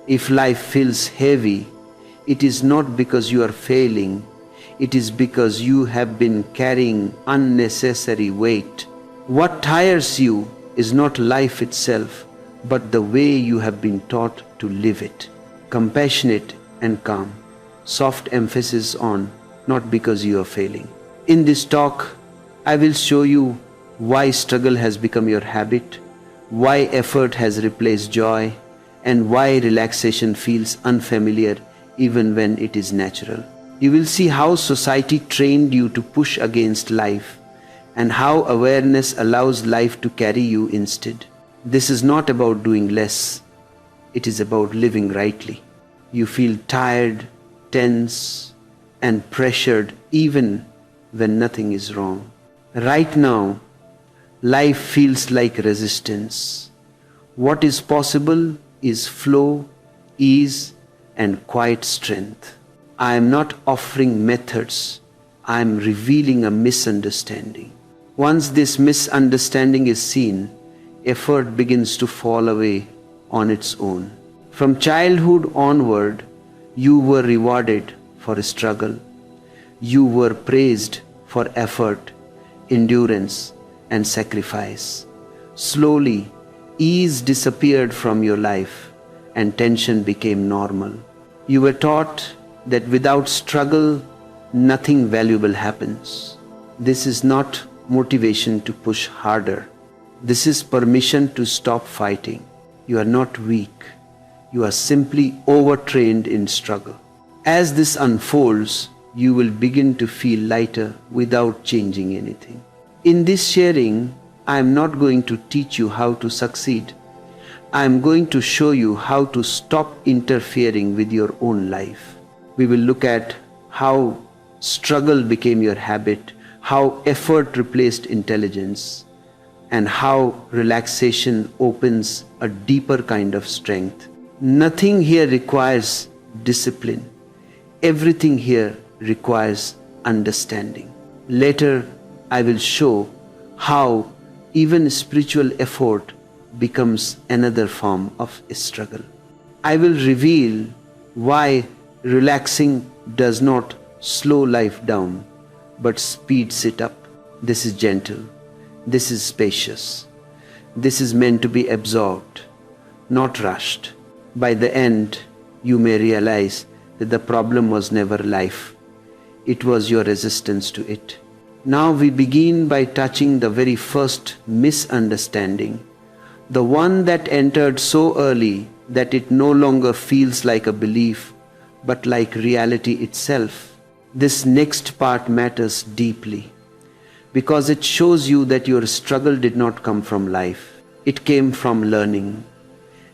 If life feels heavy, it is not because you are failing, it is because you have been carrying unnecessary weight. What tires you is not life itself, but the way you have been taught to live it. Compassionate and calm, soft emphasis on not because you are failing. In this talk, I will show you why struggle has become your habit, why effort has replaced joy, and why relaxation feels unfamiliar even when it is natural. You will see how society trained you to push against life and how awareness allows life to carry you instead. This is not about doing less, it is about living rightly. You feel tired, tense, and pressured even when nothing is wrong. Right now, life feels like resistance. What is possible is flow, ease, and quiet strength. I am not offering methods, I am revealing a misunderstanding. Once this misunderstanding is seen, effort begins to fall away on its own. From childhood onward, you were rewarded for struggle. You were praised for effort, endurance, and sacrifice. Slowly, ease disappeared from your life and tension became normal. You were taught that without struggle, nothing valuable happens. This is not motivation to push harder. This is permission to stop fighting. You are not weak. You are simply overtrained in struggle. As this unfolds, you will begin to feel lighter without changing anything. In this sharing, I am not going to teach you how to succeed. I am going to show you how to stop interfering with your own life. We will look at how struggle became your habit, how effort replaced intelligence, and how relaxation opens a deeper kind of strength. Nothing here requires discipline. Everything here requires understanding. Later, I will show how even spiritual effort becomes another form of struggle. I will reveal why relaxing does not slow life down, but speeds it up. This is gentle. This is spacious. This is meant to be absorbed, not rushed. By the end, you may realize that the problem was never life. It was your resistance to it. Now we begin by touching the very first misunderstanding, the one that entered so early that it no longer feels like a belief, but like reality itself. This next part matters deeply because it shows you that your struggle did not come from life. It came from learning.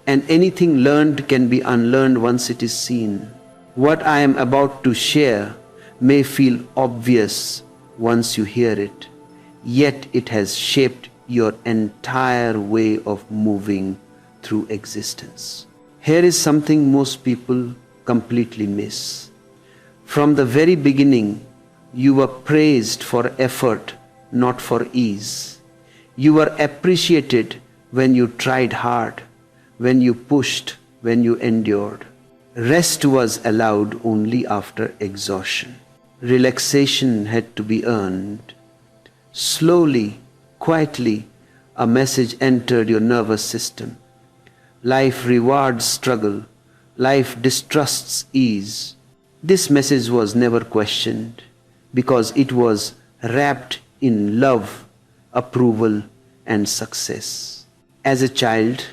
And anything learned can be unlearned once it is seen. What I am about to share may feel obvious once you hear it, yet it has shaped your entire way of moving through existence. Here is something most people completely miss. From the very beginning, you were praised for effort, not for ease. You were appreciated when you tried hard, when you pushed, when you endured. Rest was allowed only after exhaustion. Relaxation had to be earned. Slowly, quietly, a message entered your nervous system. Life rewards struggle. Life distrusts ease. This message was never questioned because it was wrapped in love, approval, and success. As a child,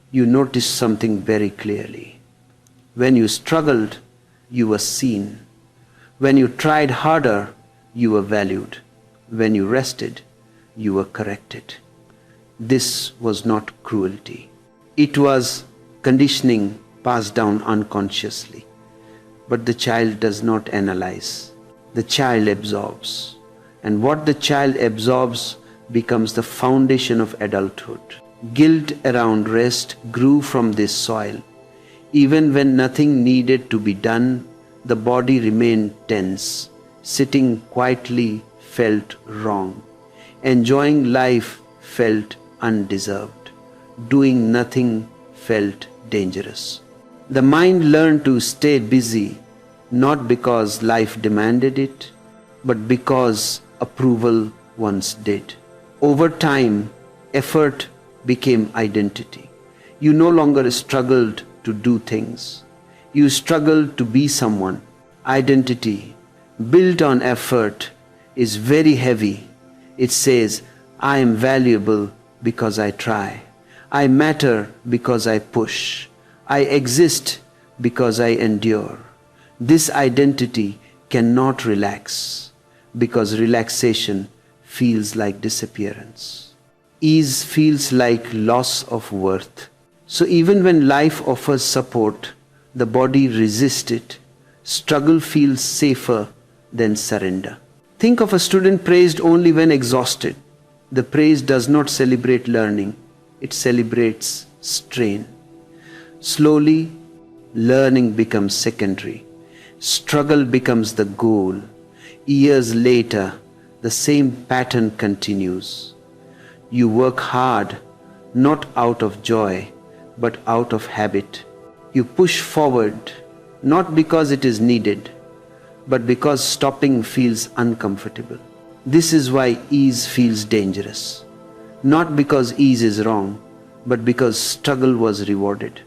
you noticed something very clearly. When you struggled, you were seen. When you tried harder, you were valued. When you rested, you were corrected. This was not cruelty. It was conditioning passed down unconsciously. But the child does not analyze. The child absorbs. And what the child absorbs becomes the foundation of adulthood. Guilt around rest grew from this soil. Even when nothing needed to be done, the body remained tense. Sitting quietly felt wrong. Enjoying life felt undeserved. Doing nothing felt dangerous. The mind learned to stay busy not because life demanded it, but because approval once did. Over time, effort became identity. You no longer struggled to do things. You struggled to be someone. Identity, built on effort, is very heavy. It says, I am valuable because I try. I matter because I push. I exist because I endure. This identity cannot relax because relaxation feels like disappearance. Ease feels like loss of worth. So even when life offers support, the body resists it. Struggle feels safer than surrender. Think of a student praised only when exhausted. The praise does not celebrate learning, it celebrates strain. Slowly, learning becomes secondary. Struggle becomes the goal. Years later, the same pattern continues. You work hard, not out of joy, but out of habit. You push forward, not because it is needed, but because stopping feels uncomfortable. This is why ease feels dangerous. Not because ease is wrong, but because struggle was rewarded.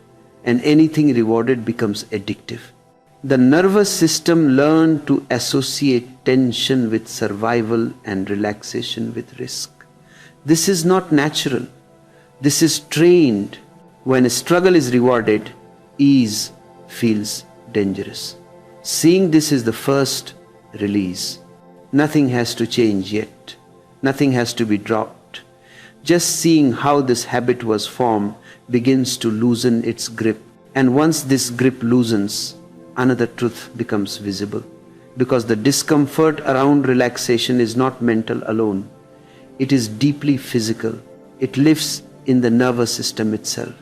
And anything rewarded becomes addictive. The nervous system learned to associate tension with survival and relaxation with risk. This is not natural. This is trained. When a struggle is rewarded, ease feels dangerous. Seeing this is the first release. Nothing has to change yet. Nothing has to be dropped. Just seeing how this habit was formed begins to loosen its grip. And once this grip loosens, another truth becomes visible. Because the discomfort around relaxation is not mental alone. It is deeply physical. It lives in the nervous system itself.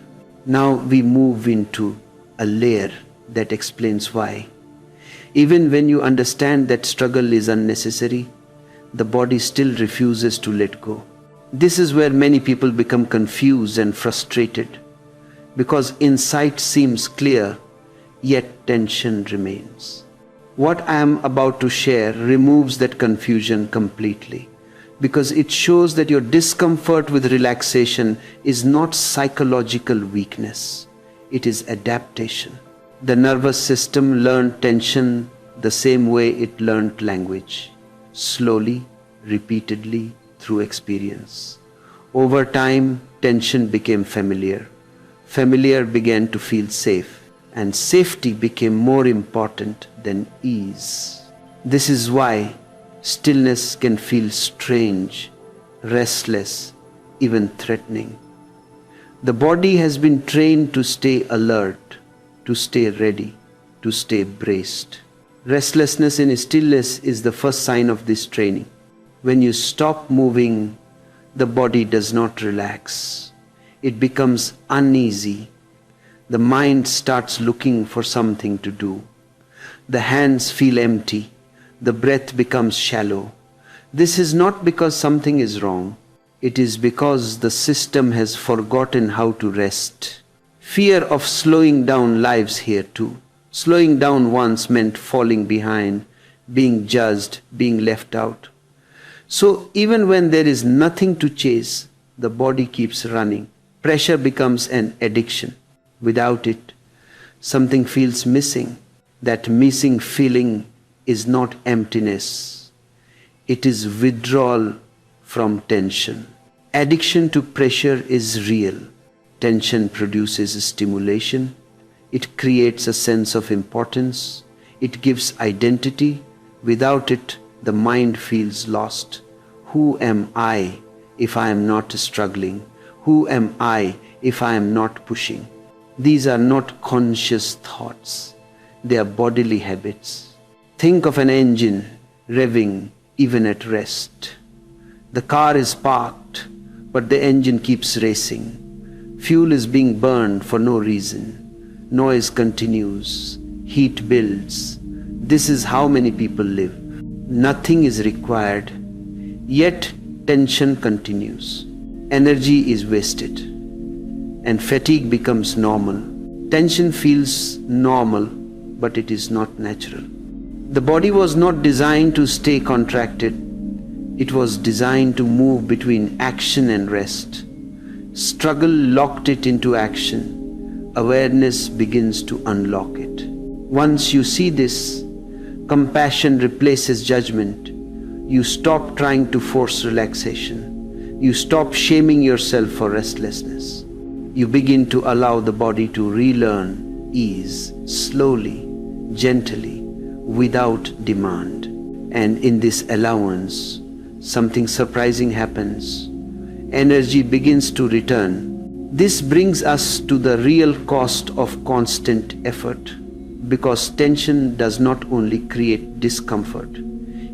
Now we move into a layer that explains why. Even when you understand that struggle is unnecessary, the body still refuses to let go. This is where many people become confused and frustrated, because insight seems clear, yet tension remains. What I am about to share removes that confusion completely, because it shows that your discomfort with relaxation is not psychological weakness, it is adaptation. The nervous system learned tension the same way it learned language, slowly, repeatedly, through experience. Over time, tension became familiar. Familiar began to feel safe, and safety became more important than ease. This is why stillness can feel strange, restless, even threatening. The body has been trained to stay alert, to stay ready, to stay braced. Restlessness in stillness is the first sign of this training. When you stop moving, the body does not relax. It becomes uneasy. The mind starts looking for something to do. The hands feel empty. The breath becomes shallow. This is not because something is wrong. It is because the system has forgotten how to rest. Fear of slowing down lives here too. Slowing down once meant falling behind, being judged, being left out. So even when there is nothing to chase, the body keeps running. Pressure becomes an addiction. Without it, something feels missing. That missing feeling is not emptiness. It is withdrawal from tension. Addiction to pressure is real. Tension produces stimulation. It creates a sense of importance. It gives identity. Without it, the mind feels lost. Who am I if I am not struggling? Who am I if I am not pushing? These are not conscious thoughts. They are bodily habits. Think of an engine revving even at rest. The car is parked, but the engine keeps racing. Fuel is being burned for no reason. Noise continues. Heat builds. This is how many people live. Nothing is required, yet tension continues. Energy is wasted, and fatigue becomes normal. Tension feels normal, but it is not natural. The body was not designed to stay contracted. It was designed to move between action and rest. Struggle locked it into action. Awareness begins to unlock it. Once you see this, compassion replaces judgment. You stop trying to force relaxation. You stop shaming yourself for restlessness. You begin to allow the body to relearn ease, slowly, gently, without demand. And in this allowance, something surprising happens. Energy begins to return. This brings us to the real cost of constant effort, because tension does not only create discomfort,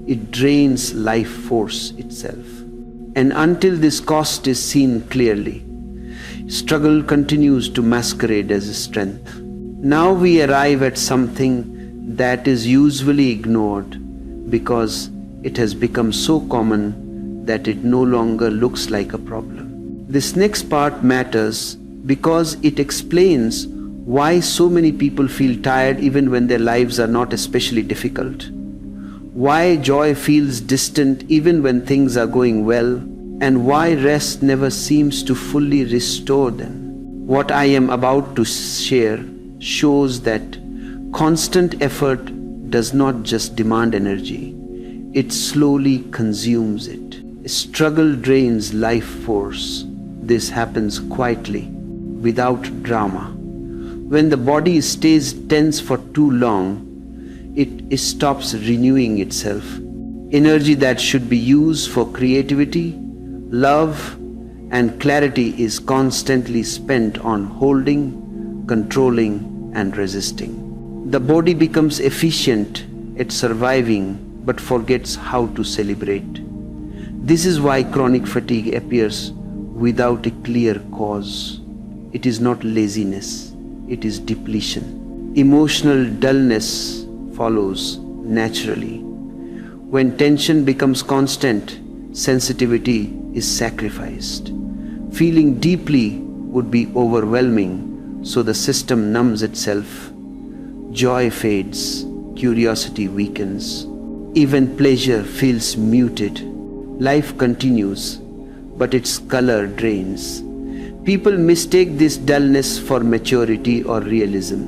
it drains life force itself. And until this cost is seen clearly, struggle continues to masquerade as strength. Now we arrive at something that is usually ignored because it has become so common that it no longer looks like a problem. This next part matters because it explains why so many people feel tired even when their lives are not especially difficult, why joy feels distant even when things are going well, and why rest never seems to fully restore them. What I am about to share shows that constant effort does not just demand energy, it slowly consumes it. Struggle drains life force. This happens quietly, without drama. When the body stays tense for too long, it stops renewing itself. Energy that should be used for creativity, love, and clarity is constantly spent on holding, controlling, and resisting. The body becomes efficient at surviving but forgets how to celebrate. This is why chronic fatigue appears without a clear cause. It is not laziness, it is depletion. Emotional dullness follows naturally. When tension becomes constant, sensitivity is sacrificed. Feeling deeply would be overwhelming, so the system numbs itself. Joy fades, curiosity weakens, even pleasure feels muted. Life continues, but its color drains. People mistake this dullness for maturity or realism.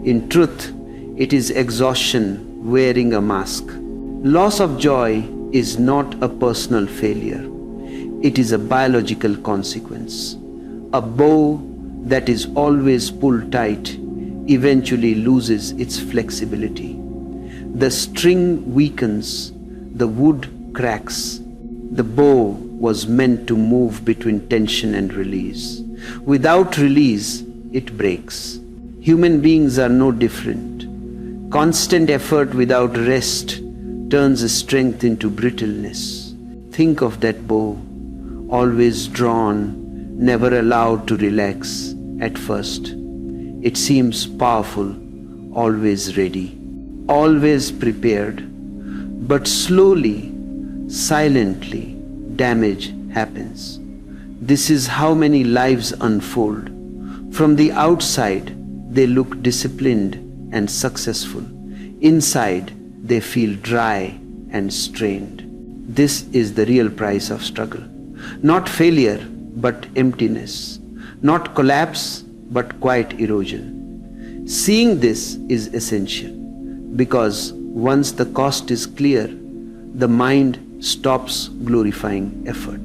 In truth, it is exhaustion wearing a mask. Loss of joy is not a personal failure. It is a biological consequence. A bow that is always pulled tight eventually loses its flexibility. The string weakens, the wood cracks. The bow was meant to move between tension and release. Without release, it breaks. Human beings are no different. Constant effort without rest turns strength into brittleness. Think of that bow, always drawn, never allowed to relax at first. It seems powerful, always ready, always prepared. But slowly, silently, damage happens. This is how many lives unfold. From the outside, they look disciplined and successful. Inside, they feel dry and strained. This is the real price of struggle. Not failure, but emptiness. Not collapse, but quiet erosion. Seeing this is essential, because once the cost is clear, the mind stops glorifying effort.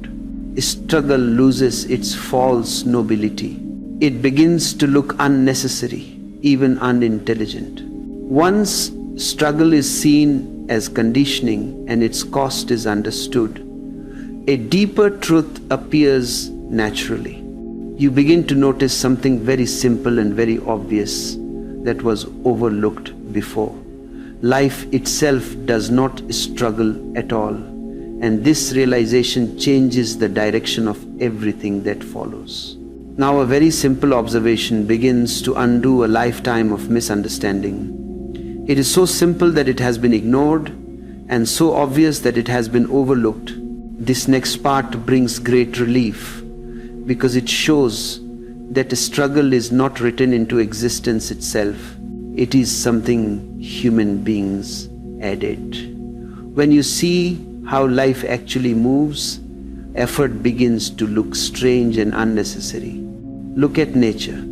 Struggle loses its false nobility. It begins to look unnecessary, even unintelligent. Once struggle is seen as conditioning and its cost is understood, a deeper truth appears naturally. You begin to notice something very simple and very obvious that was overlooked before. Life itself does not struggle at all, and this realization changes the direction of everything that follows. Now a very simple observation begins to undo a lifetime of misunderstanding. It is so simple that it has been ignored, and so obvious that it has been overlooked. This next part brings great relief, because it shows that struggle is not written into existence itself. It is something human beings added. When you see how life actually moves, effort begins to look strange and unnecessary. Look at nature.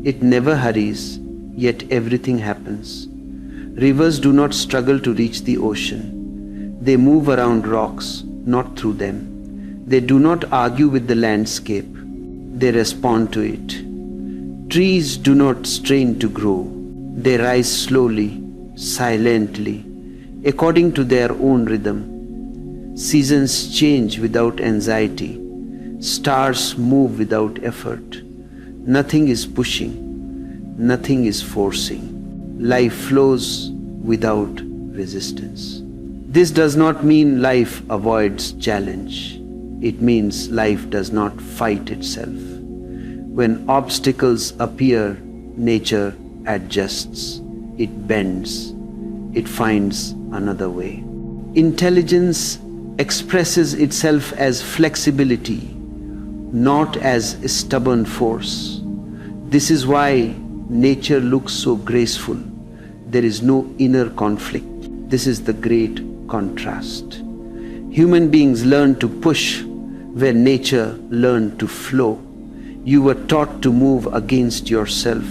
It never hurries, yet everything happens. Rivers do not struggle to reach the ocean. They move around rocks, not through them. They do not argue with the landscape. They respond to it. Trees do not strain to grow. They rise slowly, silently, according to their own rhythm. Seasons change without anxiety. Stars move without effort. Nothing is pushing. Nothing is forcing. Life flows without resistance. This does not mean life avoids challenge. It means life does not fight itself. When obstacles appear, nature adjusts. It bends. It finds another way. Intelligence expresses itself as flexibility, not as a stubborn force. This is why nature looks so graceful. There is no inner conflict. This is the great contrast. Human beings learn to push where nature learned to flow. You were taught to move against yourself,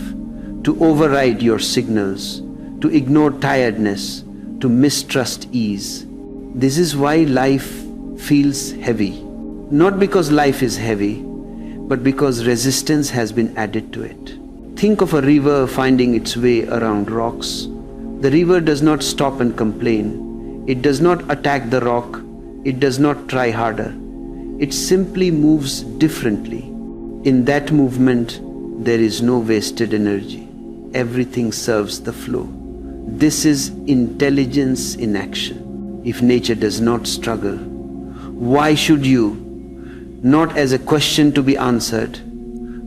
to override your signals, to ignore tiredness, to mistrust ease. This is why life feels heavy. Not because life is heavy, but because resistance has been added to it. Think of a river finding its way around rocks. The river does not stop and complain. It does not attack the rock. It does not try harder. It simply moves differently. In that movement, there is no wasted energy. Everything serves the flow. This is intelligence in action. If nature does not struggle, why should you? Not as a question to be answered,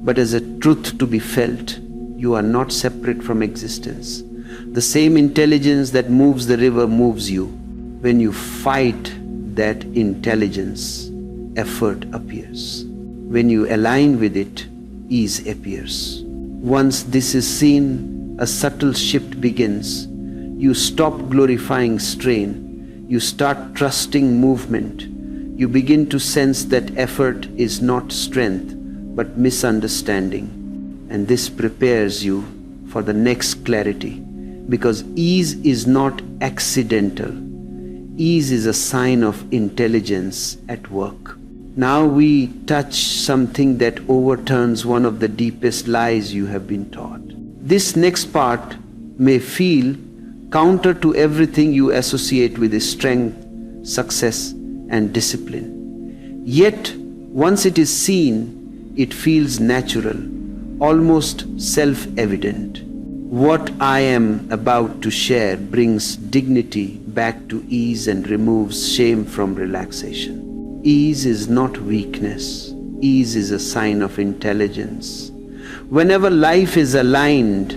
but as a truth to be felt. You are not separate from existence. The same intelligence that moves the river moves you. When you fight that intelligence, effort appears. When you align with it, ease appears. Once this is seen, a subtle shift begins. You stop glorifying strain. You start trusting movement. You begin to sense that effort is not strength, but misunderstanding. And this prepares you for the next clarity, because ease is not accidental. Ease is a sign of intelligence at work. Now we touch something that overturns one of the deepest lies you have been taught. This next part may feel counter to everything you associate with strength, success, and discipline. Yet, once it is seen, it feels natural, almost self-evident. What I am about to share brings dignity back to ease and removes shame from relaxation. Ease is not weakness. Ease is a sign of intelligence. Whenever life is aligned,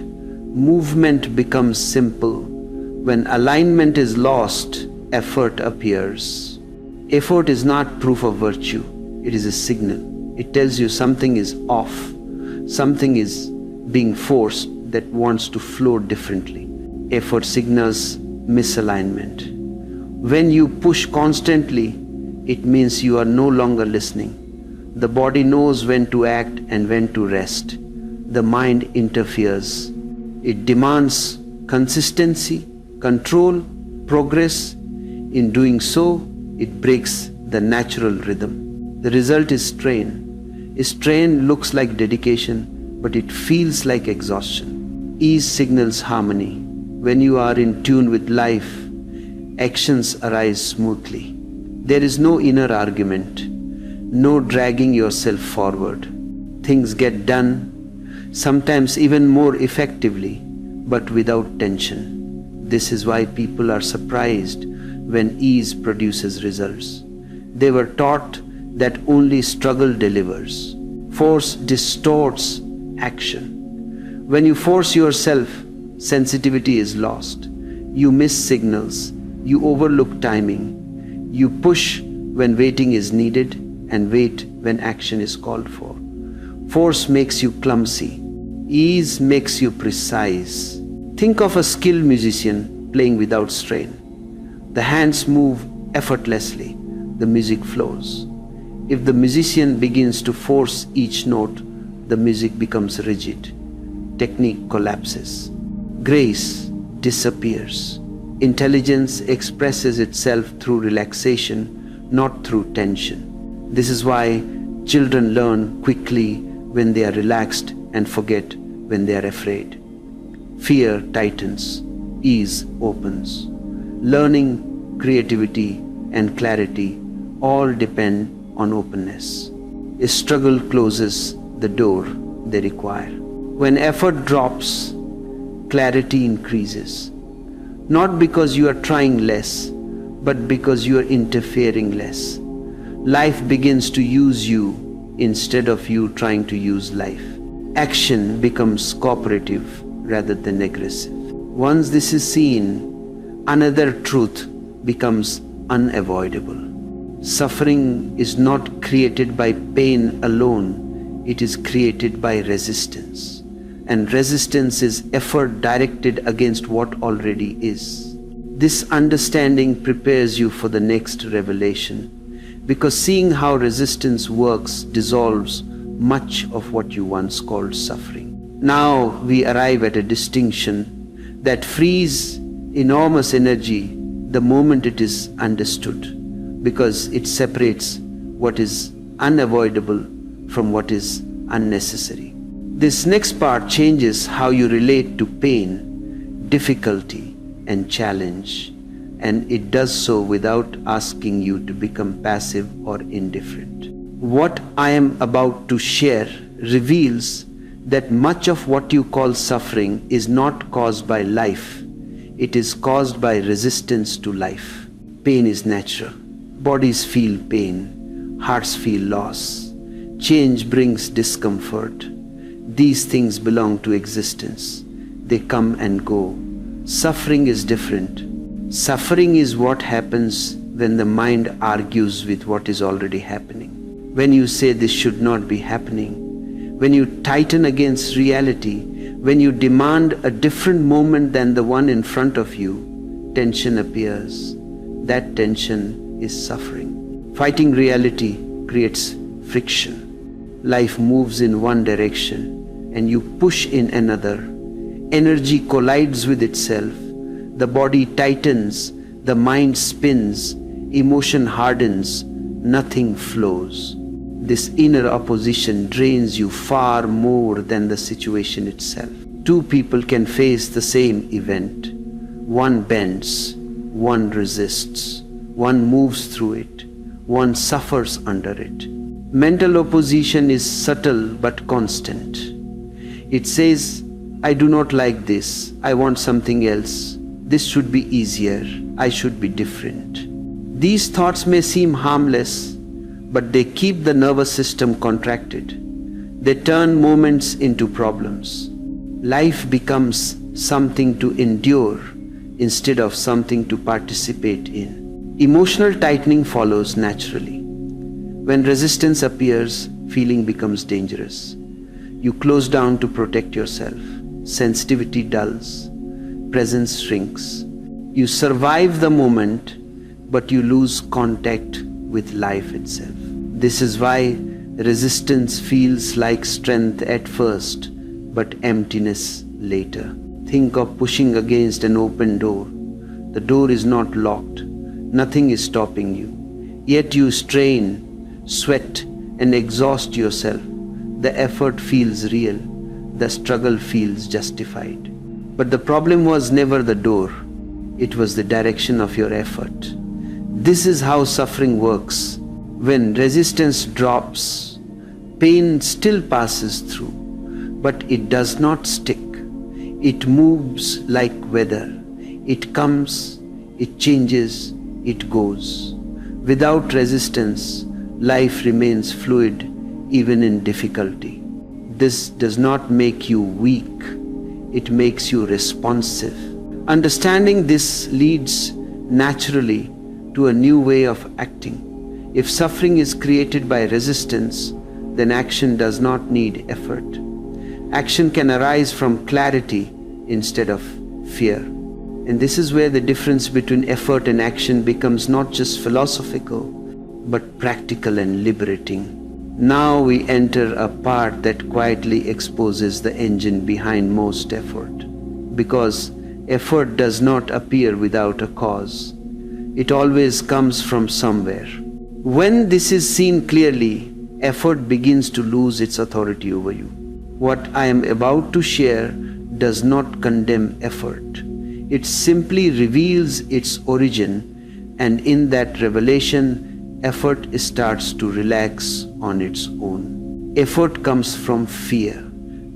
movement becomes simple. When alignment is lost, effort appears. Effort is not proof of virtue. It is a signal. It tells you something is off. Something is being forced that wants to flow differently. Effort signals misalignment. When you push constantly, it means you are no longer listening. The body knows when to act and when to rest. The mind interferes. It demands consistency, control, progress. In doing so, it breaks the natural rhythm. The result is strain. Strain looks like dedication, but it feels like exhaustion. Ease signals harmony. When you are in tune with life, actions arise smoothly. There is no inner argument, no dragging yourself forward. Things get done, sometimes even more effectively, but without tension. This is why people are surprised when ease produces results. They were taught that only struggle delivers. Force distorts action. When you force yourself, sensitivity is lost. You miss signals. You overlook timing. You push when waiting is needed and wait when action is called for. Force makes you clumsy. Ease makes you precise. Think of a skilled musician playing without strain. The hands move effortlessly. The music flows. If the musician begins to force each note, the music becomes rigid. Technique collapses. Grace disappears. Intelligence expresses itself through relaxation, not through tension. This is why children learn quickly when they are relaxed and forget when they are afraid. Fear tightens, ease opens. Learning, creativity, and clarity all depend on openness. A struggle closes the door they require. When effort drops, clarity increases. Not because you are trying less, but because you are interfering less. Life begins to use you instead of you trying to use life. Action becomes cooperative rather than aggressive. Once this is seen, another truth becomes unavoidable. Suffering is not created by pain alone, it is created by resistance. And resistance is effort directed against what already is. This understanding prepares you for the next revelation, because seeing how resistance works dissolves much of what you once called suffering. Now we arrive at a distinction that frees enormous energy the moment it is understood, because it separates what is unavoidable from what is unnecessary. This next part changes how you relate to pain, difficulty, and challenge, and it does so without asking you to become passive or indifferent. What I am about to share reveals that much of what you call suffering is not caused by life, it is caused by resistance to life. Pain is natural. Bodies feel pain, hearts feel loss. Change brings discomfort. These things belong to existence. They come and go. Suffering is different. Suffering is what happens when the mind argues with what is already happening. When you say this should not be happening, when you tighten against reality, when you demand a different moment than the one in front of you, tension appears. That tension is suffering. Fighting reality creates friction. Life moves in one direction and you push in another. Energy collides with itself. The body tightens, the mind spins, emotion hardens, nothing flows. This inner opposition drains you far more than the situation itself. Two people can face the same event. One bends, one resists, one moves through it, one suffers under it. Mental opposition is subtle but constant. It says, I do not like this, I want something else, this should be easier, I should be different. These thoughts may seem harmless, but they keep the nervous system contracted. They turn moments into problems. Life becomes something to endure instead of something to participate in. Emotional tightening follows naturally. When resistance appears, feeling becomes dangerous. You close down to protect yourself. Sensitivity dulls. Presence shrinks. You survive the moment, but you lose contact with life itself. This is why resistance feels like strength at first, but emptiness later. Think of pushing against an open door. The door is not locked. Nothing is stopping you. Yet you strain, sweat, and exhaust yourself. The effort feels real. The struggle feels justified. But the problem was never the door. It was the direction of your effort. This is how suffering works. When resistance drops, pain still passes through, but it does not stick. It moves like weather. It comes, it changes, it goes. Without resistance, life remains fluid even in difficulty. This does not make you weak. It makes you responsive. Understanding this leads naturally to a new way of acting. If suffering is created by resistance, then action does not need effort. Action can arise from clarity instead of fear. And this is where the difference between effort and action becomes not just philosophical, but practical and liberating. Now we enter a part that quietly exposes the engine behind most effort. Because effort does not appear without a cause. It always comes from somewhere. When this is seen clearly, effort begins to lose its authority over you. What I am about to share does not condemn effort. It simply reveals its origin, and in that revelation, effort starts to relax on its own. Effort comes from fear.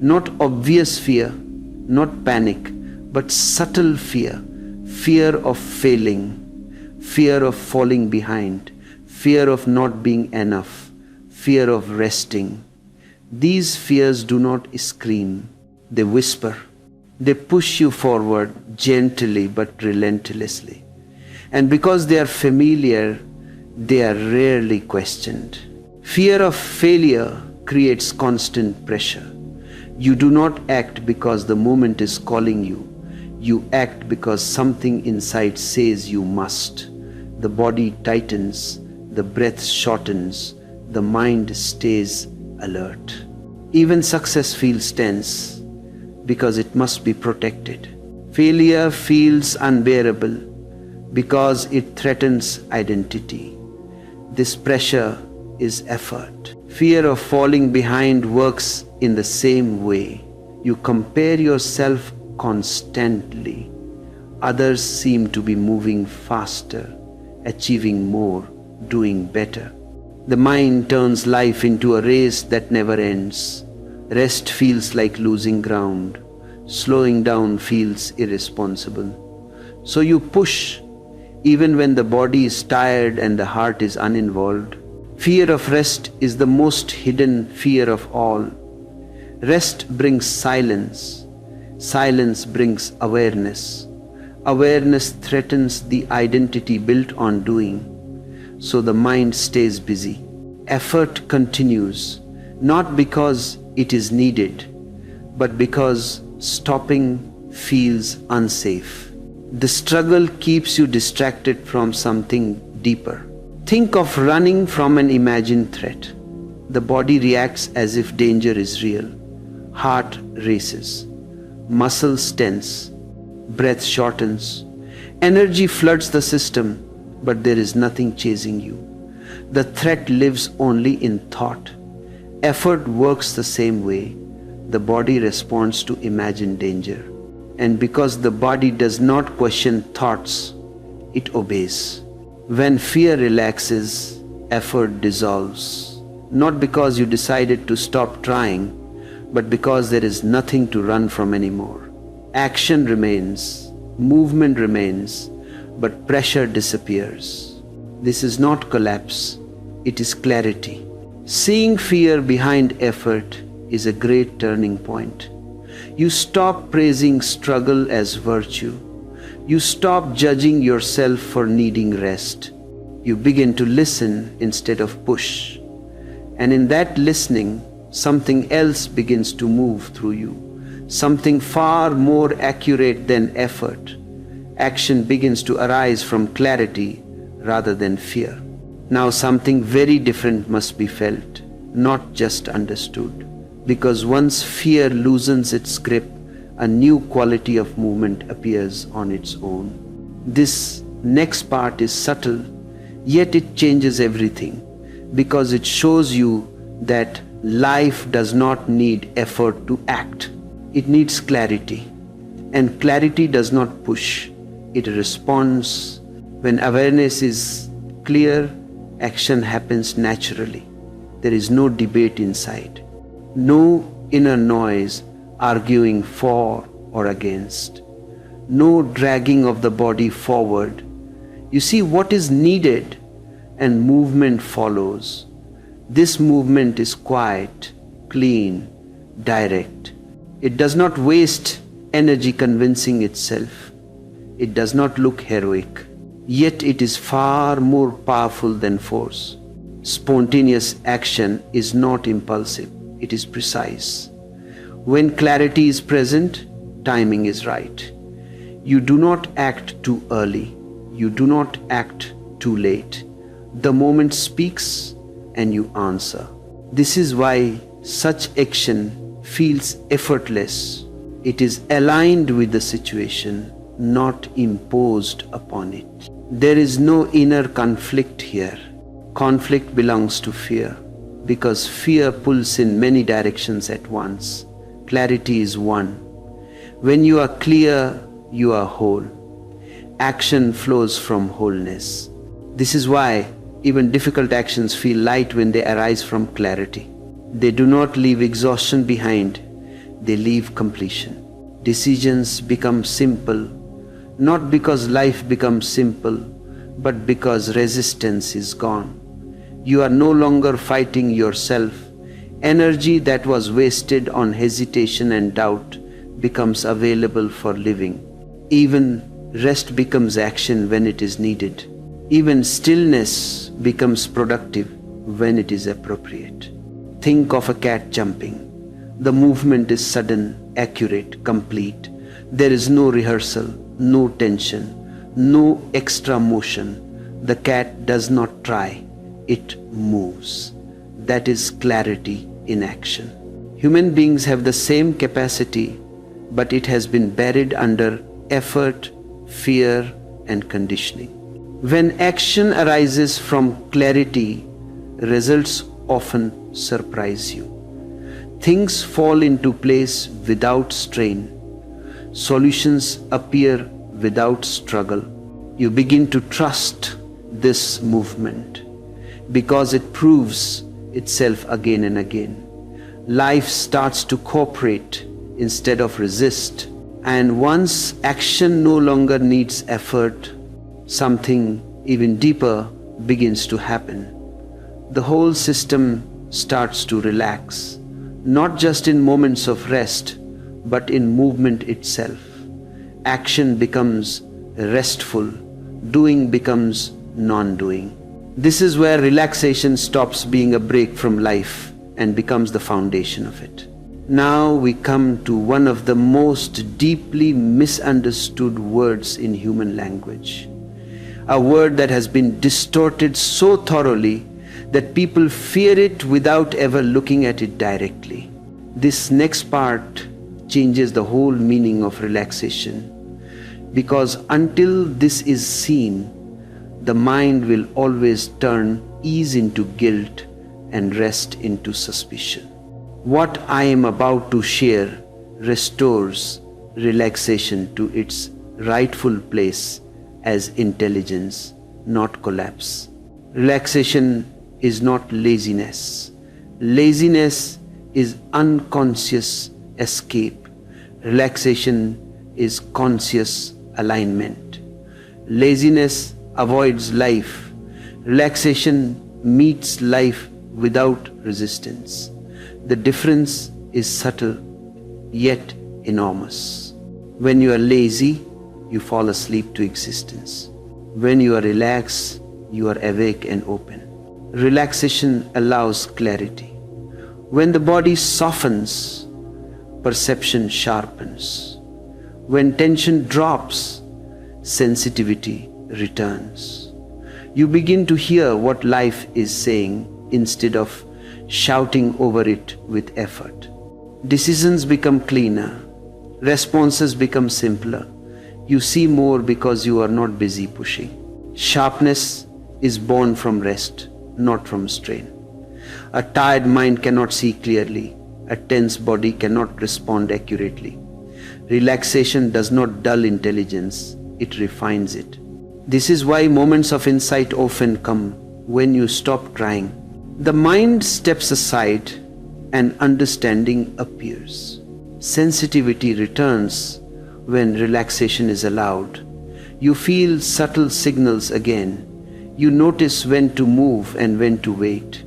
Not obvious fear, not panic, but subtle fear. Fear of failing, fear of falling behind, fear of not being enough, fear of resting. These fears do not scream, they whisper. They push you forward gently but relentlessly. And because they are familiar, they are rarely questioned. Fear of failure creates constant pressure. You do not act because the moment is calling you. You act because something inside says you must. The body tightens, the breath shortens, the mind stays alert. Even success feels tense because it must be protected. Failure feels unbearable because it threatens identity. This pressure is effort. Fear of falling behind works in the same way. You compare yourself constantly. Others seem to be moving faster, achieving more, doing better. The mind turns life into a race that never ends. Rest feels like losing ground. Slowing down feels irresponsible. So you push even when the body is tired and the heart is uninvolved. Fear of rest is the most hidden fear of all. Rest brings silence. Silence brings awareness. Awareness threatens the identity built on doing. So the mind stays busy. Effort continues, not because it is needed, but because stopping feels unsafe. The struggle keeps you distracted from something deeper. Think of running from an imagined threat. The body reacts as if danger is real. Heart races. Muscles tense. Breath shortens. Energy floods the system, but there is nothing chasing you. The threat lives only in thought. Effort works the same way. The body responds to imagined danger. And because the body does not question thoughts, it obeys. When fear relaxes, effort dissolves. Not because you decided to stop trying, but because there is nothing to run from anymore. Action remains, movement remains, but pressure disappears. This is not collapse, it is clarity. Seeing fear behind effort is a great turning point. You stop praising struggle as virtue. You stop judging yourself for needing rest. You begin to listen instead of push. And in that listening, something else begins to move through you. Something far more accurate than effort. Action begins to arise from clarity rather than fear. Now something very different must be felt, not just understood. Because once fear loosens its grip, a new quality of movement appears on its own. This next part is subtle, yet it changes everything, because it shows you that life does not need effort to act. It needs clarity. And clarity does not push, it responds. When awareness is clear, action happens naturally. There is no debate inside. No inner noise arguing for or against. No dragging of the body forward. You see what is needed and movement follows. This movement is quiet, clean, direct. It does not waste energy convincing itself. It does not look heroic. Yet it is far more powerful than force. Spontaneous action is not impulsive, it is precise. When clarity is present, timing is right. You do not act too early, you do not act too late. The moment speaks and you answer. This is why such action feels effortless. It is aligned with the situation, not imposed upon it. There is no inner conflict here. Conflict belongs to fear, because fear pulls in many directions at once. Clarity is one. When you are clear, you are whole. Action flows from wholeness. This is why even difficult actions feel light when they arise from clarity. They do not leave exhaustion behind, they leave completion. Decisions become simple, not because life becomes simple, but because resistance is gone. You are no longer fighting yourself. Energy that was wasted on hesitation and doubt becomes available for living. Even rest becomes action when it is needed. Even stillness becomes productive when it is appropriate. Think of a cat jumping. The movement is sudden, accurate, complete. There is no rehearsal, no tension, no extra motion. The cat does not try, it moves. That is clarity in action. Human beings have the same capacity, but it has been buried under effort, fear, and conditioning. When action arises from clarity, results often surprise you. Things fall into place without strain. Solutions appear without struggle. You begin to trust this movement because it proves itself again and again. Life starts to cooperate instead of resist. And once action no longer needs effort, something even deeper begins to happen. The whole system starts to relax, not just in moments of rest, but in movement itself. Action becomes restful, doing becomes non-doing. This is where relaxation stops being a break from life and becomes the foundation of it. Now we come to one of the most deeply misunderstood words in human language. A word that has been distorted so thoroughly that people fear it without ever looking at it directly. This next part changes the whole meaning of relaxation, because until this is seen, the mind will always turn ease into guilt and rest into suspicion. What I am about to share restores relaxation to its rightful place as intelligence, not collapse. Relaxation is not laziness. Laziness is unconscious escape. Relaxation is conscious alignment. Laziness avoids life. Relaxation meets life without resistance. The difference is subtle, yet enormous. When you are lazy, you fall asleep to existence. When you are relaxed, you are awake and open. Relaxation allows clarity. When the body softens, perception sharpens. When tension drops, sensitivity returns. You begin to hear what life is saying instead of shouting over it with effort. Decisions become cleaner. Responses become simpler. You see more because you are not busy pushing. Sharpness is born from rest, not from strain. A tired mind cannot see clearly. A tense body cannot respond accurately. Relaxation does not dull intelligence, it refines it. This is why moments of insight often come when you stop trying. The mind steps aside and understanding appears. Sensitivity returns when relaxation is allowed. You feel subtle signals again. You notice when to move and when to wait.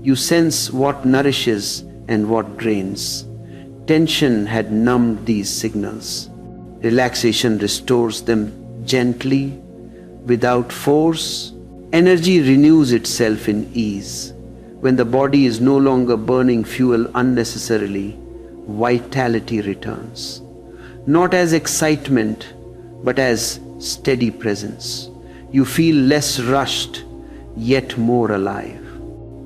You sense what nourishes and what drains. Tension had numbed these signals. Relaxation restores them gently, without force, Energy renews itself in ease. When the body is no longer burning fuel unnecessarily, vitality returns. Not as excitement, but as steady presence. You feel less rushed, yet more alive.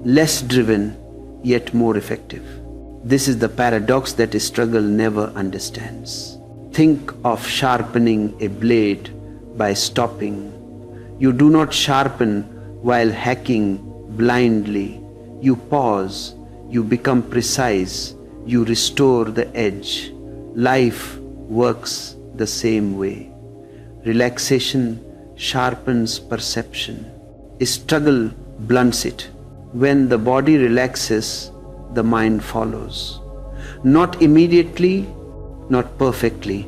Less driven, yet more effective. This is the paradox that a struggle never understands. Think of sharpening a blade by stopping. You do not sharpen while hacking blindly. You pause, you become precise, you restore the edge. Life works the same way. Relaxation sharpens perception. A struggle blunts it. When the body relaxes, the mind follows. Not immediately, not perfectly,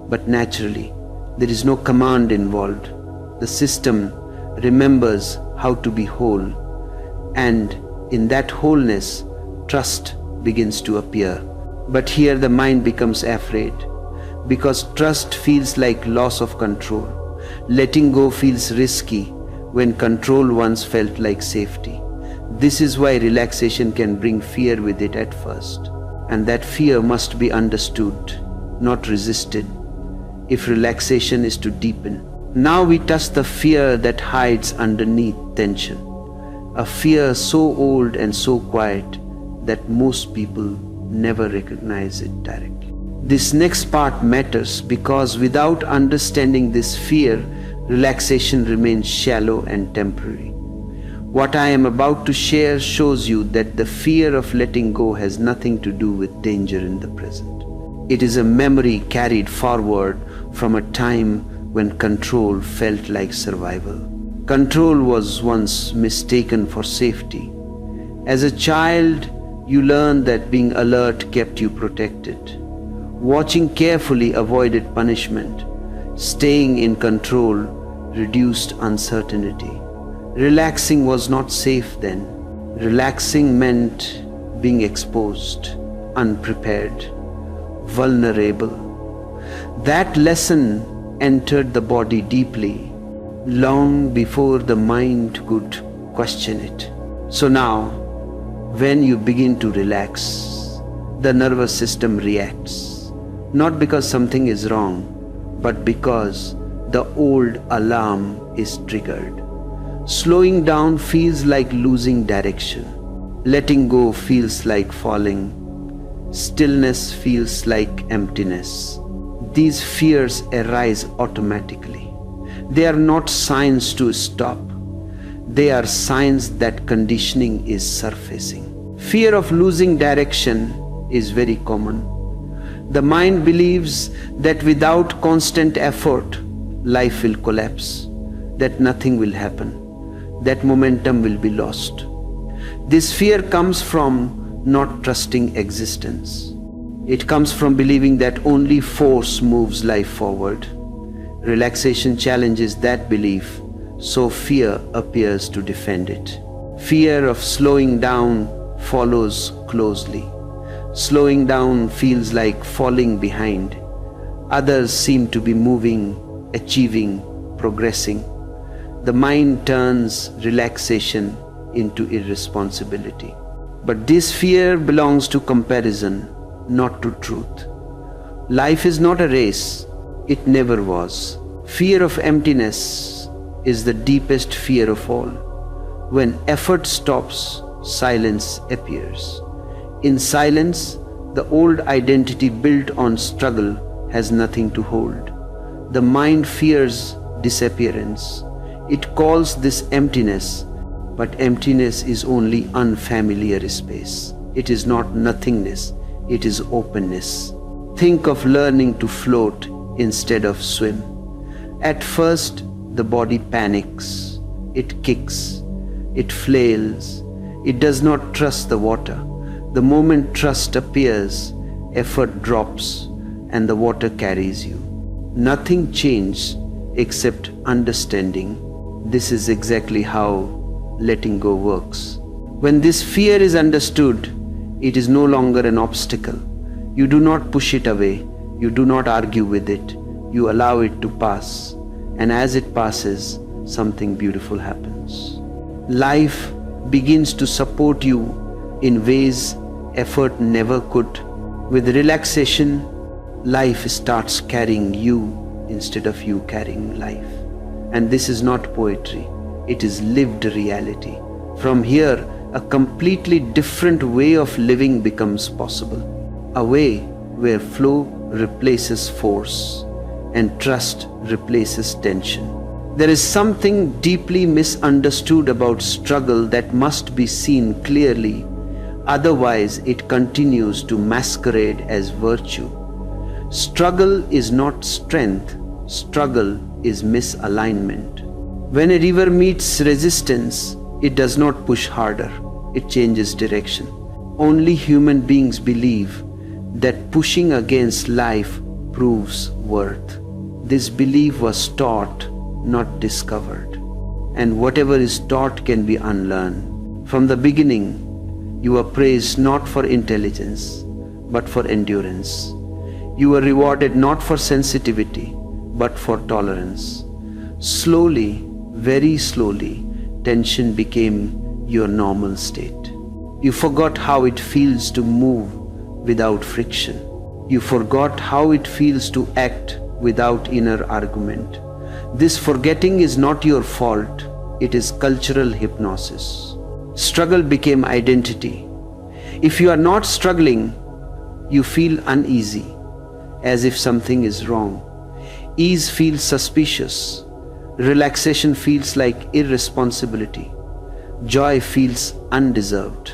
but naturally. There is no command involved. The system remembers how to be whole, and in that wholeness, trust begins to appear. But here the mind becomes afraid, because trust feels like loss of control. Letting go feels risky when control once felt like safety. This is why relaxation can bring fear with it at first, and that fear must be understood, not resisted, if relaxation is to deepen. Now we touch the fear that hides underneath tension, a fear so old and so quiet that most people never recognize it directly. This next part matters because without understanding this fear, relaxation remains shallow and temporary. What I am about to share shows you that the fear of letting go has nothing to do with danger in the present. It is a memory carried forward from a time when control felt like survival. Control was once mistaken for safety. As a child, you learned that being alert kept you protected. Watching carefully avoided punishment. Staying in control reduced uncertainty. Relaxing was not safe then. Relaxing meant being exposed, unprepared, vulnerable. That lesson entered the body deeply, long before the mind could question it. So now, when you begin to relax, the nervous system reacts, not because something is wrong, but because the old alarm is triggered. Slowing down feels like losing direction. Letting go feels like falling. Stillness feels like emptiness. These fears arise automatically. They are not signs to stop. They are signs that conditioning is surfacing. Fear of losing direction is very common. The mind believes that without constant effort, life will collapse, that nothing will happen, that momentum will be lost. This fear comes from not trusting existence. It comes from believing that only force moves life forward. Relaxation challenges that belief, so fear appears to defend it. Fear of slowing down follows closely. Slowing down feels like falling behind. Others seem to be moving, achieving, progressing. The mind turns relaxation into irresponsibility. But this fear belongs to comparison, not to truth. Life is not a race. It never was. Fear of emptiness is the deepest fear of all. When effort stops, silence appears. In silence, the old identity built on struggle has nothing to hold. The mind fears disappearance. It calls this emptiness, but emptiness is only unfamiliar space. It is not nothingness, it is openness. Think of learning to float instead of swim. At first, the body panics, it kicks, it flails, it does not trust the water. The moment trust appears, effort drops and the water carries you. Nothing changed except understanding. This is exactly how letting go works. When this fear is understood, it is no longer an obstacle. You do not push it away. You do not argue with it. You allow it to pass. And as it passes, something beautiful happens. Life begins to support you in ways effort never could. With relaxation, life starts carrying you instead of you carrying life. And this is not poetry, it is lived reality. From here, a completely different way of living becomes possible. A way where flow replaces force and trust replaces tension. There is something deeply misunderstood about struggle that must be seen clearly, otherwise it continues to masquerade as virtue. Struggle is not strength, struggle is misalignment. When a river meets resistance, it does not push harder, it changes direction. Only human beings believe that pushing against life proves worth. This belief was taught, not discovered. And whatever is taught can be unlearned. From the beginning, you were praised not for intelligence, but for endurance. You were rewarded not for sensitivity, but for tolerance. Slowly, very slowly, tension became your normal state. You forgot how it feels to move without friction. You forgot how it feels to act without inner argument. This forgetting is not your fault, it is cultural hypnosis. Struggle became identity. If you are not struggling, you feel uneasy, as if something is wrong. Ease feels suspicious. Relaxation feels like irresponsibility. Joy feels undeserved.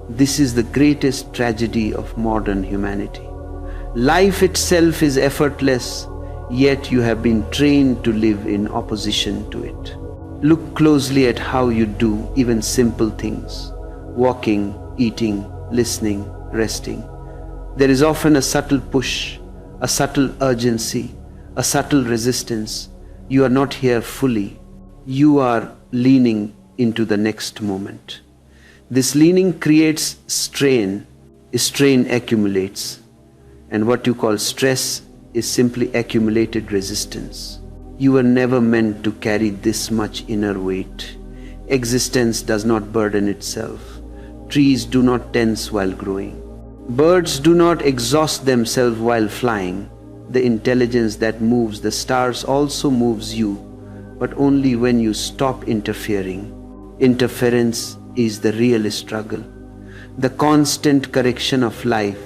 This is the greatest tragedy of modern humanity. Life itself is effortless, yet you have been trained to live in opposition to it. Look closely at how you do even simple things: walking, eating, listening, resting. There is often a subtle push, a subtle urgency, a subtle resistance. You are not here fully. You are leaning into the next moment. This leaning creates strain. Strain accumulates. And what you call stress is simply accumulated resistance. You were never meant to carry this much inner weight. Existence does not burden itself. Trees do not tense while growing. Birds do not exhaust themselves while flying. The intelligence that moves the stars also moves you, but only when you stop interfering. Interference is the real struggle. The constant correction of life,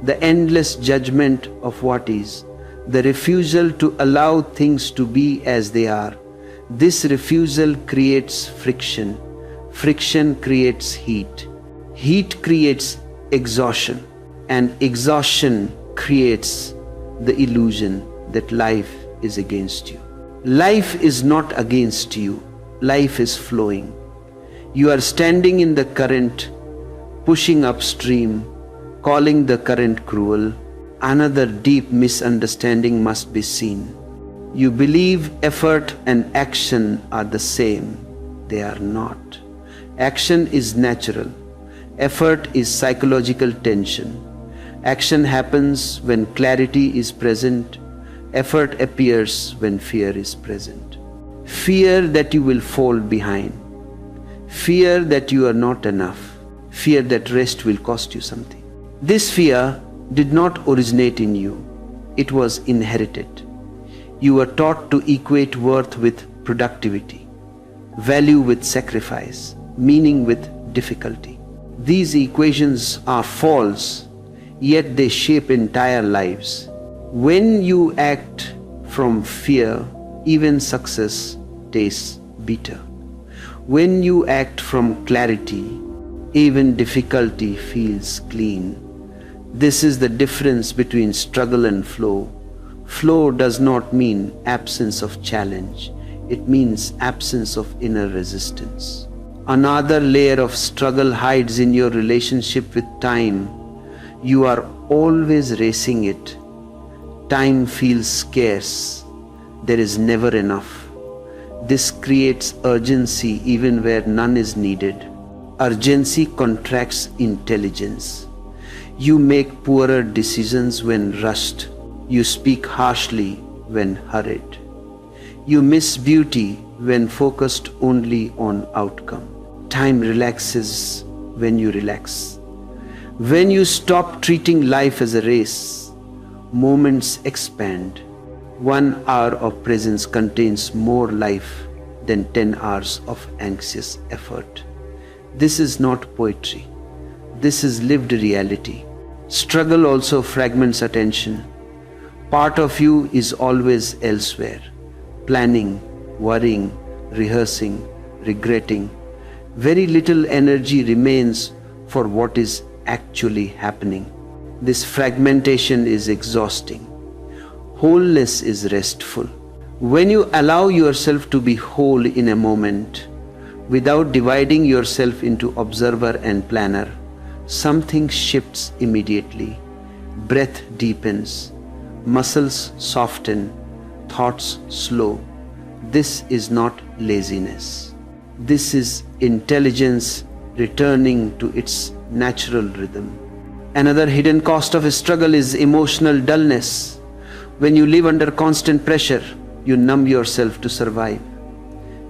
the endless judgment of what is, the refusal to allow things to be as they are. This refusal creates friction. Friction creates heat. Heat creates exhaustion. And exhaustion creates the illusion that life is against you. Life is not against you. Life is flowing. You are standing in the current, pushing upstream, calling the current cruel. Another deep misunderstanding must be seen. You believe effort and action are the same. They are not. Action is natural. Effort is psychological tension. Action happens when clarity is present. Effort appears when fear is present. Fear that you will fall behind. Fear that you are not enough. Fear that rest will cost you something. This fear did not originate in you. It was inherited. You were taught to equate worth with productivity, value with sacrifice, meaning with difficulty. These equations are false, yet they shape entire lives. When you act from fear, even success tastes bitter. When you act from clarity, even difficulty feels clean. This is the difference between struggle and flow. Flow does not mean absence of challenge. It means absence of inner resistance. Another layer of struggle hides in your relationship with time. You are always racing it. Time feels scarce. There is never enough. This creates urgency even where none is needed. Urgency contracts intelligence. You make poorer decisions when rushed. You speak harshly when hurried. You miss beauty when focused only on outcome. Time relaxes when you relax. When you stop treating life as a race, moments expand. 1 hour of presence contains more life than 10 hours of anxious effort. This is not poetry. This is lived reality. Struggle also fragments attention. Part of you is always elsewhere, planning, worrying, rehearsing, regretting. Very little energy remains for what is actually happening. This fragmentation is exhausting. Wholeness is restful. When you allow yourself to be whole in a moment, without dividing yourself into observer and planner, something shifts immediately. Breath deepens, muscles soften, thoughts slow. This is not laziness. This is intelligence returning to its natural rhythm. Another hidden cost of a struggle is emotional dullness. When you live under constant pressure, you numb yourself to survive.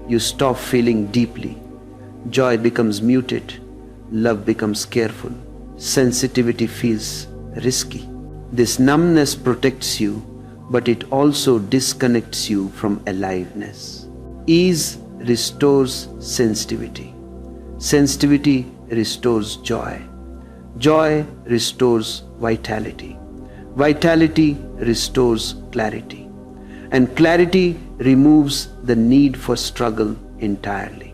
You stop feeling deeply. Joy becomes muted. Love becomes careful. Sensitivity feels risky. This numbness protects you, but it also disconnects you from aliveness. Ease restores sensitivity. Sensitivity restores joy. Joy restores vitality. Vitality restores clarity. And clarity removes the need for struggle entirely.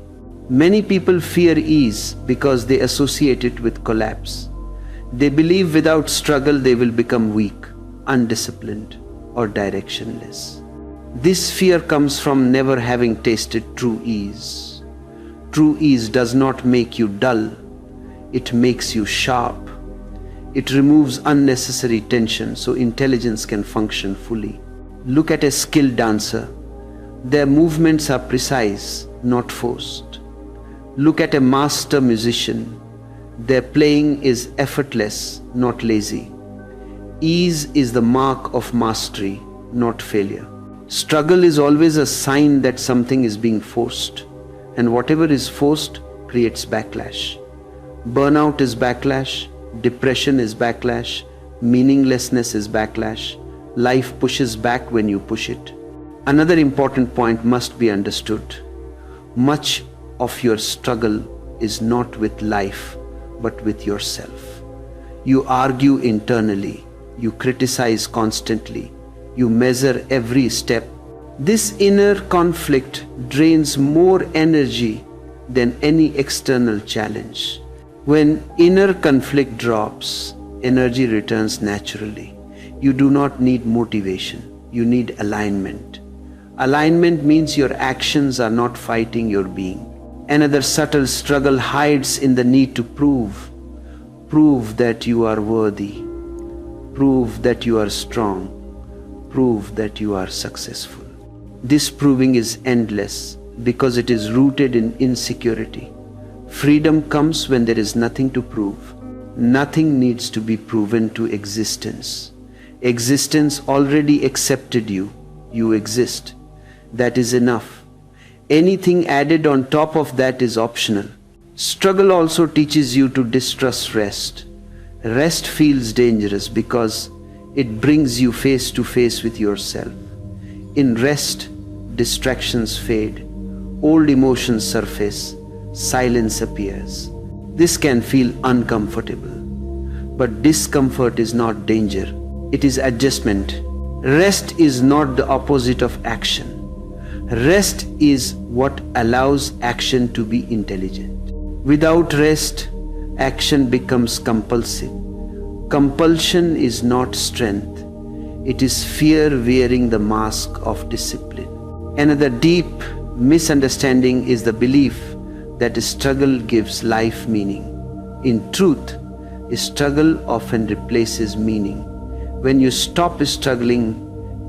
Many people fear ease because they associate it with collapse. They believe without struggle they will become weak, undisciplined, or directionless. This fear comes from never having tasted true ease. True ease does not make you dull. It makes you sharp. It removes unnecessary tension so intelligence can function fully. Look at a skilled dancer. Their movements are precise, not forced. Look at a master musician. Their playing is effortless, not lazy. Ease is the mark of mastery, not failure. Struggle is always a sign that something is being forced, and whatever is forced creates backlash. Burnout is backlash, depression is backlash, meaninglessness is backlash. Life pushes back when you push it. Another important point must be understood. Much of your struggle is not with life, but with yourself. You argue internally. You criticize constantly. You measure every step. This inner conflict drains more energy than any external challenge. When inner conflict drops, energy returns naturally. You do not need motivation. You need alignment. Alignment means your actions are not fighting your being. Another subtle struggle hides in the need to prove. Prove that you are worthy. Prove that you are strong. Prove that you are successful. This proving is endless because it is rooted in insecurity. Freedom comes when there is nothing to prove. Nothing needs to be proven to existence. Existence already accepted you. You exist. That is enough. Anything added on top of that is optional. Struggle also teaches you to distrust rest. Rest feels dangerous because it brings you face to face with yourself. In rest, distractions fade, old emotions surface, silence appears. This can feel uncomfortable. But discomfort is not danger. It is adjustment. Rest is not the opposite of action. Rest is what allows action to be intelligent. Without rest, action becomes compulsive. Compulsion is not strength. It is fear wearing the mask of discipline. Another deep misunderstanding is the belief that struggle gives life meaning. In truth, struggle often replaces meaning. When you stop struggling,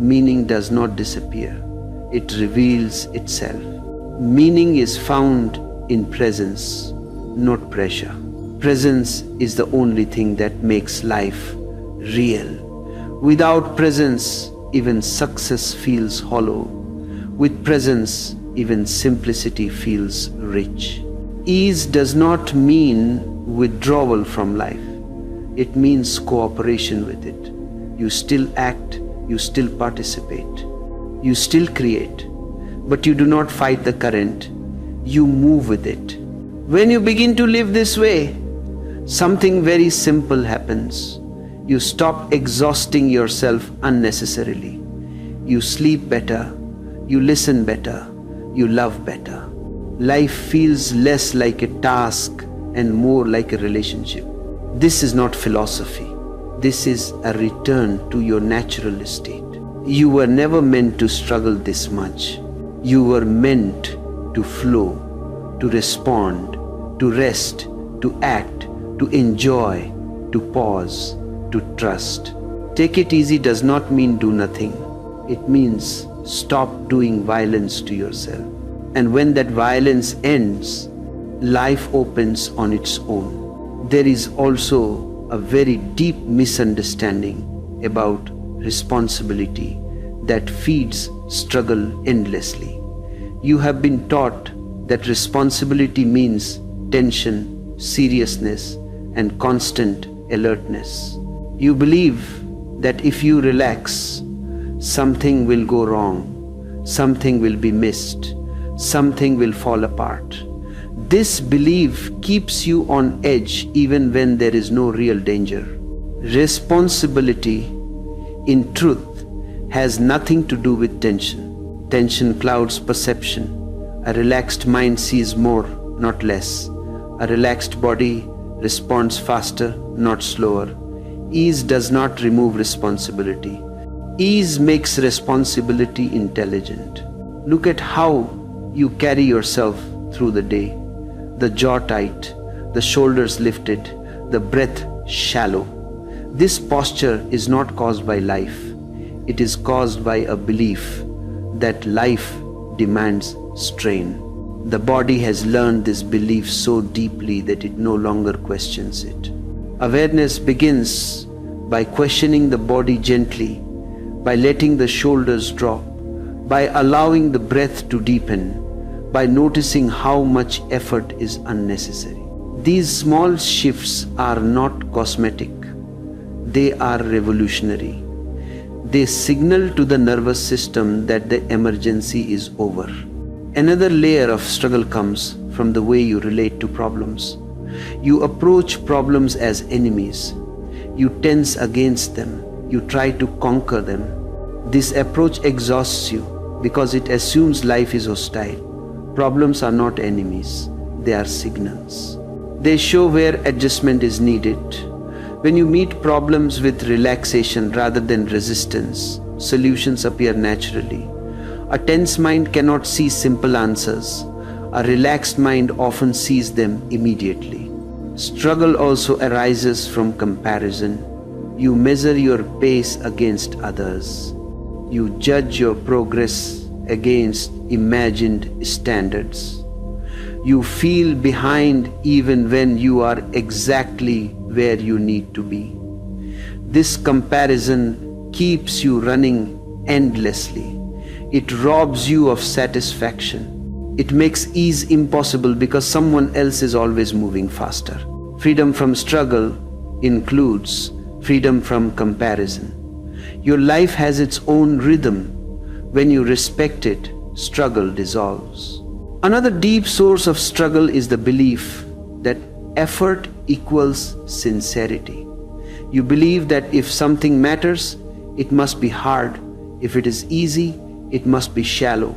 meaning does not disappear. It reveals itself. Meaning is found in presence, not pressure. Presence is the only thing that makes life real. Without presence, even success feels hollow. With presence, even simplicity feels rich. Ease does not mean withdrawal from life. It means cooperation with it. You still act, you still participate, you still create, but you do not fight the current, you move with it. When you begin to live this way, something very simple happens. You stop exhausting yourself unnecessarily. You sleep better, you listen better, you love better. Life feels less like a task and more like a relationship. This is not philosophy. This is a return to your natural state. You were never meant to struggle this much. You were meant to flow, to respond, to rest, to act, to enjoy, to pause, to trust. Take it easy does not mean do nothing. It means stop doing violence to yourself. And when that violence ends, life opens on its own. There is also a very deep misunderstanding about responsibility that feeds struggle endlessly. You have been taught that responsibility means tension, seriousness, and constant alertness. You believe that if you relax, something will go wrong, something will be missed, something will fall apart. This belief keeps you on edge even when there is no real danger. Responsibility, in truth, has nothing to do with tension. Tension clouds perception. A relaxed mind sees more, not less. A relaxed body responds faster, not slower. Ease does not remove responsibility. Ease makes responsibility intelligent. Look at how you carry yourself through the day. The jaw tight, the shoulders lifted, the breath shallow. This posture is not caused by life. It is caused by a belief that life demands strain. The body has learned this belief so deeply that it no longer questions it. Awareness begins by questioning the body gently, by letting the shoulders drop, by allowing the breath to deepen, by noticing how much effort is unnecessary. These small shifts are not cosmetic. They are revolutionary. They signal to the nervous system that the emergency is over. Another layer of struggle comes from the way you relate to problems. You approach problems as enemies. You tense against them. You try to conquer them. This approach exhausts you because it assumes life is hostile. Problems are not enemies. They are signals. They show where adjustment is needed. When you meet problems with relaxation rather than resistance, solutions appear naturally. A tense mind cannot see simple answers. A relaxed mind often sees them immediately. Struggle also arises from comparison. You measure your pace against others. You judge your progress against imagined standards. You feel behind even when you are exactly where you need to be. This comparison keeps you running endlessly. It robs you of satisfaction. It makes ease impossible because someone else is always moving faster. Freedom from struggle includes freedom from comparison. Your life has its own rhythm. When you respect it, struggle dissolves. Another deep source of struggle is the belief that effort equals sincerity. You believe that if something matters, it must be hard. If it is easy, it must be shallow.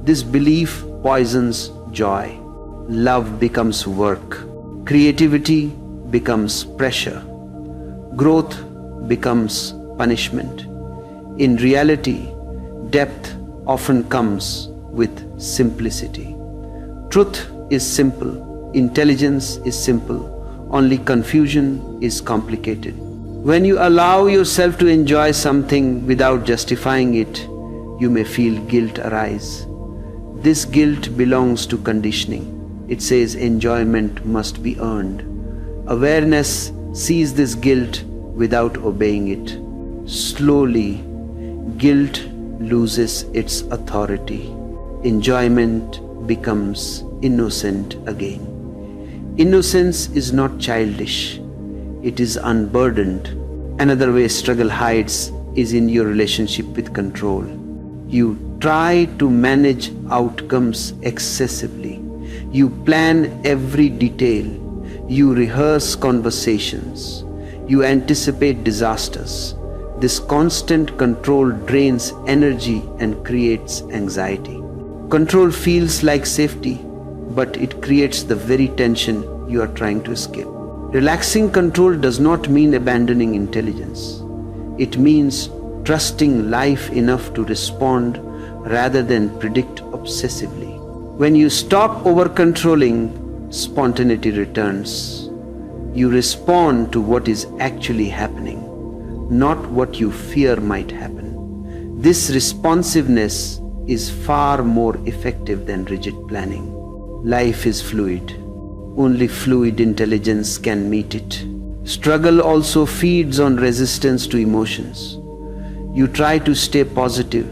This belief poisons joy. Love becomes work. Creativity becomes pressure. Growth becomes punishment. In reality, depth often comes with simplicity. Truth is simple. Intelligence is simple. Only confusion is complicated. When you allow yourself to enjoy something without justifying it, you may feel guilt arise. This guilt belongs to conditioning. It says enjoyment must be earned. Awareness sees this guilt without obeying it. Slowly, guilt loses its authority. Enjoyment becomes innocent again. Innocence is not childish, it is unburdened. Another way struggle hides is in your relationship with control. You try to manage outcomes excessively. You plan every detail. You rehearse conversations. You anticipate disasters. This constant control drains energy and creates anxiety. Control feels like safety, but it creates the very tension you are trying to escape. Relaxing control does not mean abandoning intelligence. It means trusting life enough to respond rather than predict obsessively. When you stop over-controlling, spontaneity returns. You respond to what is actually happening, not what you fear might happen. This responsiveness is far more effective than rigid planning. Life is fluid. Only fluid intelligence can meet it. Struggle also feeds on resistance to emotions. You try to stay positive.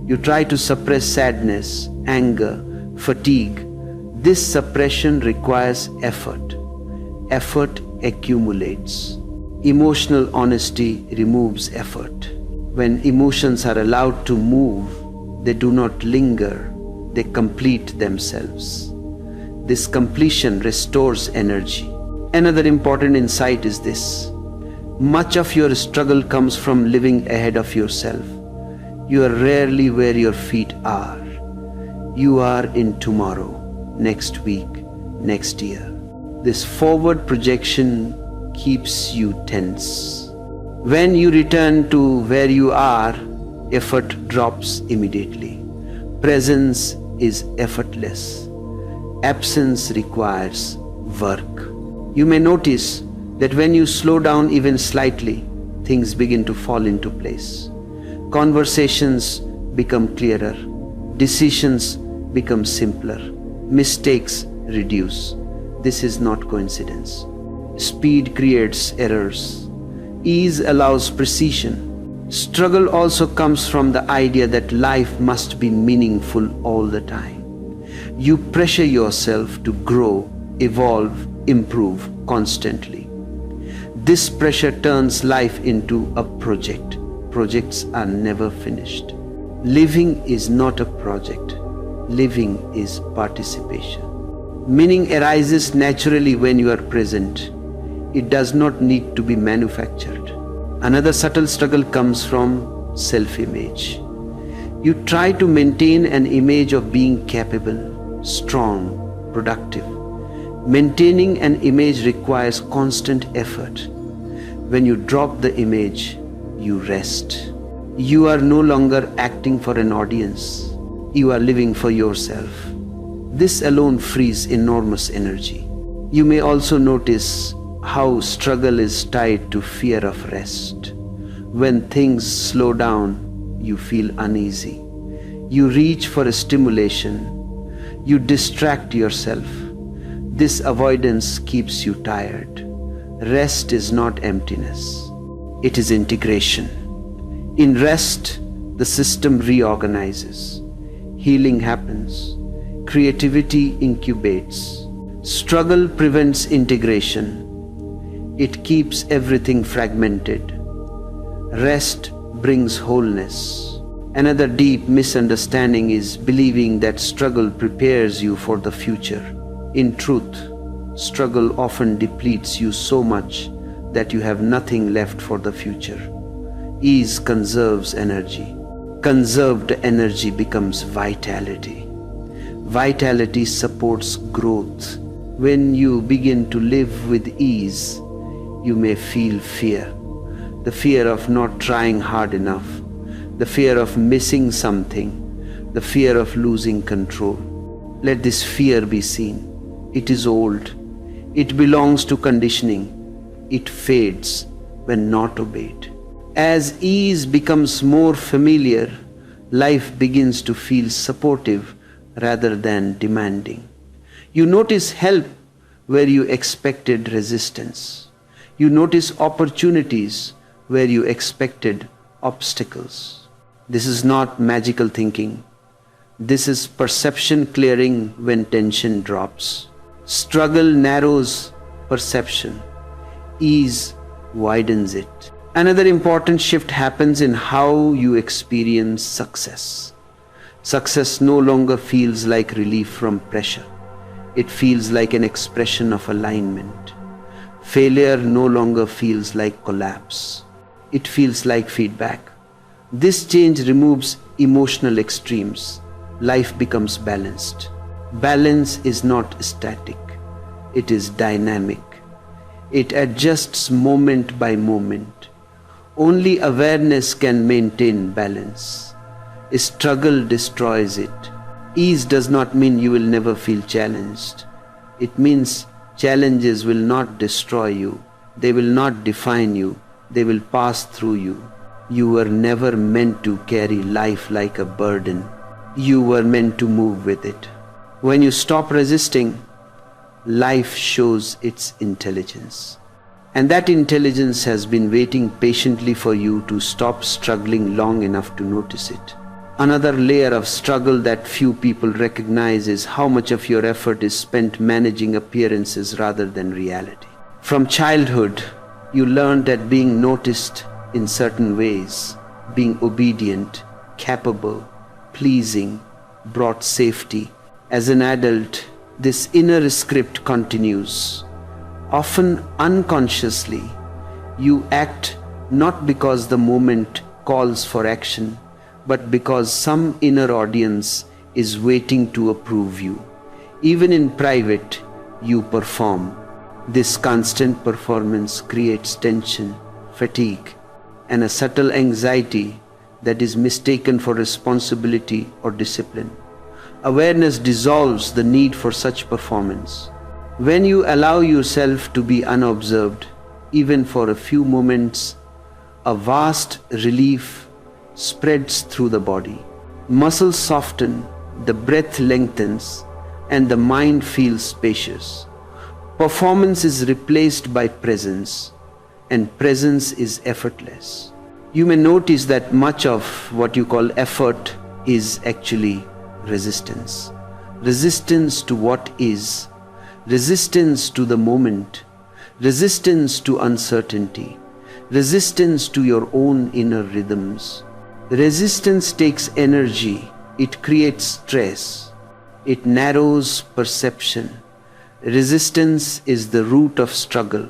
You try to suppress sadness, anger, fatigue. This suppression requires effort. Effort accumulates. Emotional honesty removes effort. When emotions are allowed to move, they do not linger, they complete themselves. This completion restores energy. Another important insight is this: much of your struggle comes from living ahead of yourself. You are rarely where your feet are. You are in tomorrow, next week, next year. This forward projection keeps you tense. When you return to where you are, effort drops immediately. Presence is effortless. Absence requires work. You may notice that when you slow down even slightly, things begin to fall into place. Conversations become clearer. Decisions become simpler. Mistakes reduce. This is not coincidence. Speed creates errors. Ease allows precision. Struggle also comes from the idea that life must be meaningful all the time. You pressure yourself to grow, evolve, improve constantly. This pressure turns life into a project. Projects are never finished. Living is not a project. Living is participation. Meaning arises naturally when you are present. It does not need to be manufactured. Another subtle struggle comes from self-image. You try to maintain an image of being capable, strong, productive. Maintaining an image requires constant effort. When you drop the image, you rest. You are no longer acting for an audience. You are living for yourself. This alone frees enormous energy. You may also notice how struggle is tied to fear of rest. When things slow down, you feel uneasy. You reach for a stimulation. You distract yourself. This avoidance keeps you tired. Rest is not emptiness. It is integration. In rest, the system reorganizes. Healing happens. Creativity incubates. Struggle prevents integration. It keeps everything fragmented. Rest brings wholeness. Another deep misunderstanding is believing that struggle prepares you for the future. In truth, struggle often depletes you so much that you have nothing left for the future. Ease conserves energy. Conserved energy becomes vitality. Vitality supports growth. When you begin to live with ease, you may feel fear. The fear of not trying hard enough. The fear of missing something. The fear of losing control. Let this fear be seen. It is old. It belongs to conditioning. It fades when not obeyed. As ease becomes more familiar, life begins to feel supportive rather than demanding. You notice help where you expected resistance. You notice opportunities where you expected obstacles. This is not magical thinking. This is perception clearing when tension drops. Struggle narrows perception. Ease widens it. Another important shift happens in how you experience success. Success no longer feels like relief from pressure. It feels like an expression of alignment. Failure no longer feels like collapse. It feels like feedback. This change removes emotional extremes. Life becomes balanced. Balance is not static. It is dynamic. It adjusts moment by moment. Only awareness can maintain balance. Struggle destroys it. Ease does not mean you will never feel challenged. It means challenges will not destroy you. They will not define you. They will pass through you. You were never meant to carry life like a burden. You were meant to move with it. When you stop resisting, life shows its intelligence. And that intelligence has been waiting patiently for you to stop struggling long enough to notice it. Another layer of struggle that few people recognize is how much of your effort is spent managing appearances rather than reality. From childhood, you learned that being noticed in certain ways, being obedient, capable, pleasing, brought safety. As an adult, this inner script continues. Often unconsciously, you act not because the moment calls for action, but because some inner audience is waiting to approve you. Even in private, you perform. This constant performance creates tension, fatigue, and a subtle anxiety that is mistaken for responsibility or discipline. Awareness dissolves the need for such performance. When you allow yourself to be unobserved, even for a few moments, a vast relief spreads through the body. Muscles soften, the breath lengthens, and the mind feels spacious. Performance is replaced by presence, and presence is effortless. You may notice that much of what you call effort is actually resistance. Resistance to what is, resistance to the moment, resistance to uncertainty, resistance to your own inner rhythms. Resistance takes energy, it creates stress, it narrows perception. Resistance is the root of struggle.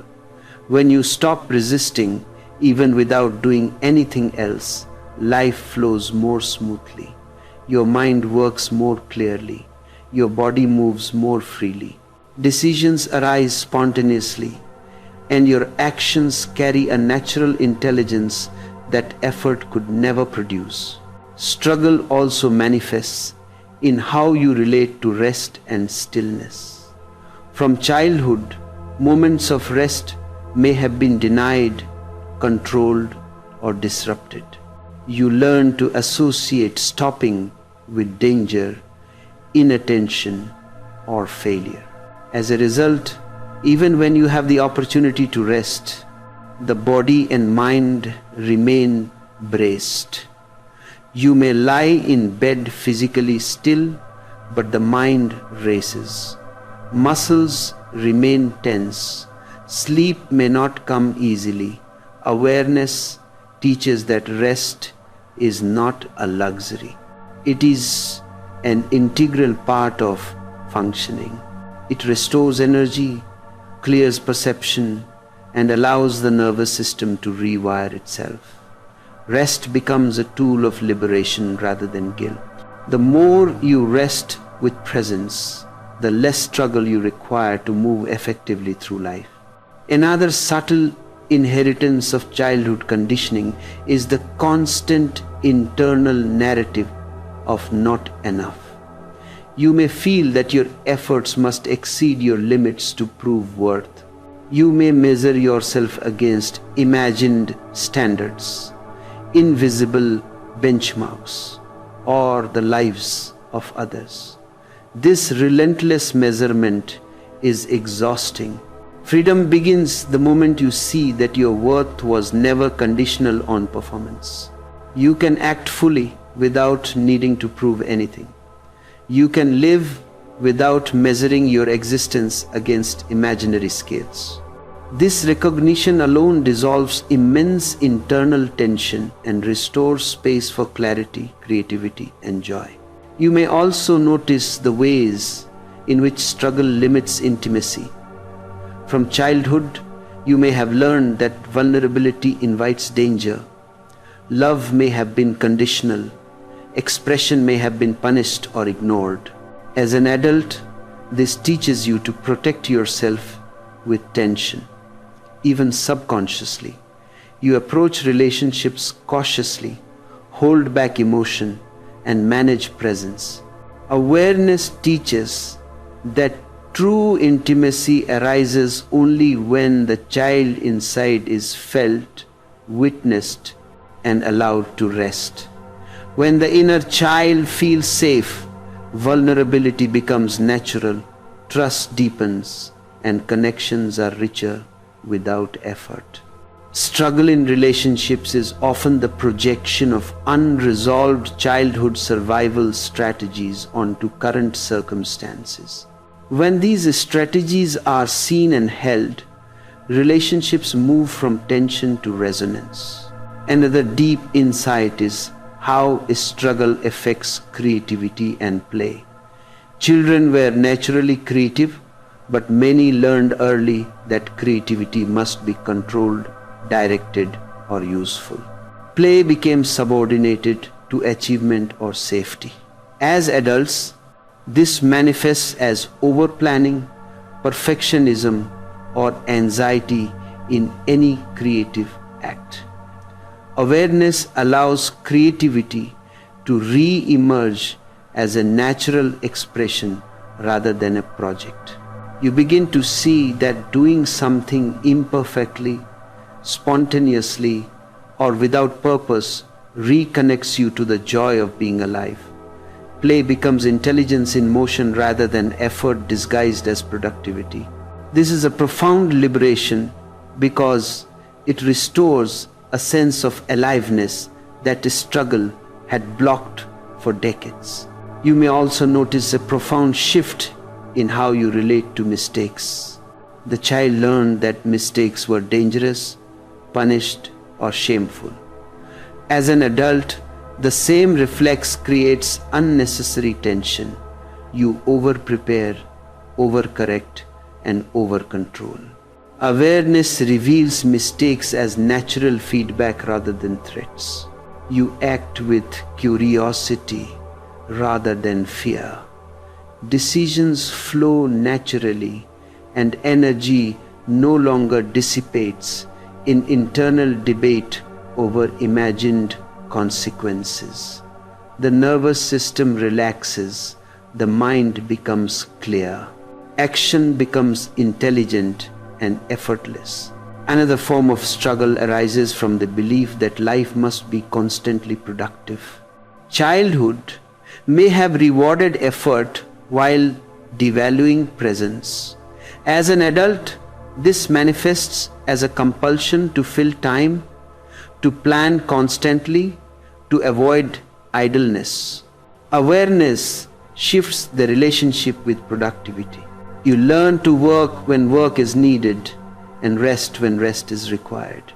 When you stop resisting, even without doing anything else, life flows more smoothly. Your mind works more clearly. Your body moves more freely. Decisions arise spontaneously, and your actions carry a natural intelligence that effort could never produce. Struggle also manifests in how you relate to rest and stillness. From childhood, moments of rest may have been denied, controlled, or disrupted. You learn to associate stopping with danger, inattention, or failure. As a result, even when you have the opportunity to rest, the body and mind remain braced. You may lie in bed physically still, but the mind races. Muscles remain tense. Sleep may not come easily. Awareness teaches that rest is not a luxury. It is an integral part of functioning. It restores energy, clears perception, and allows the nervous system to rewire itself. Rest becomes a tool of liberation rather than guilt. The more you rest with presence, the less struggle you require to move effectively through life. Another subtle inheritance of childhood conditioning is the constant internal narrative of not enough. You may feel that your efforts must exceed your limits to prove worth. You may measure yourself against imagined standards, invisible benchmarks, or the lives of others. This relentless measurement is exhausting. Freedom begins the moment you see that your worth was never conditional on performance. You can act fully without needing to prove anything. You can live without measuring your existence against imaginary scales. This recognition alone dissolves immense internal tension and restores space for clarity, creativity, and joy. You may also notice the ways in which struggle limits intimacy. From childhood, you may have learned that vulnerability invites danger. Love may have been conditional. Expression may have been punished or ignored. As an adult, this teaches you to protect yourself with tension. Even subconsciously, you approach relationships cautiously, hold back emotion, and manage presence. Awareness teaches that true intimacy arises only when the child inside is felt, witnessed, and allowed to rest. When the inner child feels safe, vulnerability becomes natural, trust deepens, and connections are richer without effort. Struggle in relationships is often the projection of unresolved childhood survival strategies onto current circumstances. When these strategies are seen and held, relationships move from tension to resonance. Another deep insight is how a struggle affects creativity and play. Children were naturally creative, but many learned early that creativity must be controlled, directed, or useful. Play became subordinated to achievement or safety. As adults, this manifests as over-planning, perfectionism, or anxiety in any creative act. Awareness allows creativity to re-emerge as a natural expression rather than a project. You begin to see that doing something imperfectly, spontaneously, or without purpose reconnects you to the joy of being alive. Play becomes intelligence in motion rather than effort disguised as productivity. This is a profound liberation because it restores a sense of aliveness that the struggle had blocked for decades. You may also notice a profound shift in how you relate to mistakes. The child learned that mistakes were dangerous, punished, or shameful. As an adult, the same reflex creates unnecessary tension. You over-prepare, over-correct, and over-control. Awareness reveals mistakes as natural feedback rather than threats. You act with curiosity rather than fear. Decisions flow naturally, and energy no longer dissipates in internal debate over imagined consequences. The nervous system relaxes, the mind becomes clear. Action becomes intelligent and effortless. Another form of struggle arises from the belief that life must be constantly productive. Childhood may have rewarded effort while devaluing presence. As an adult, this manifests as a compulsion to fill time, to plan constantly, to avoid idleness. Awareness shifts the relationship with productivity. You learn to work when work is needed and rest when rest is required.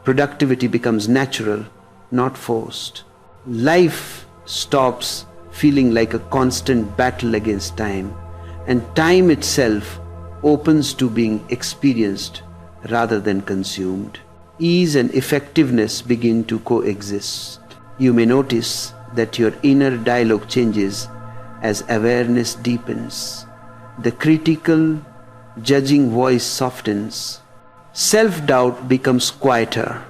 Productivity becomes natural, not forced. Life stops feeling like a constant battle against time, and time itself opens to being experienced rather than consumed. Ease and effectiveness begin to coexist. You may notice that your inner dialogue changes as awareness deepens. The critical, judging voice softens. Self-doubt becomes quieter.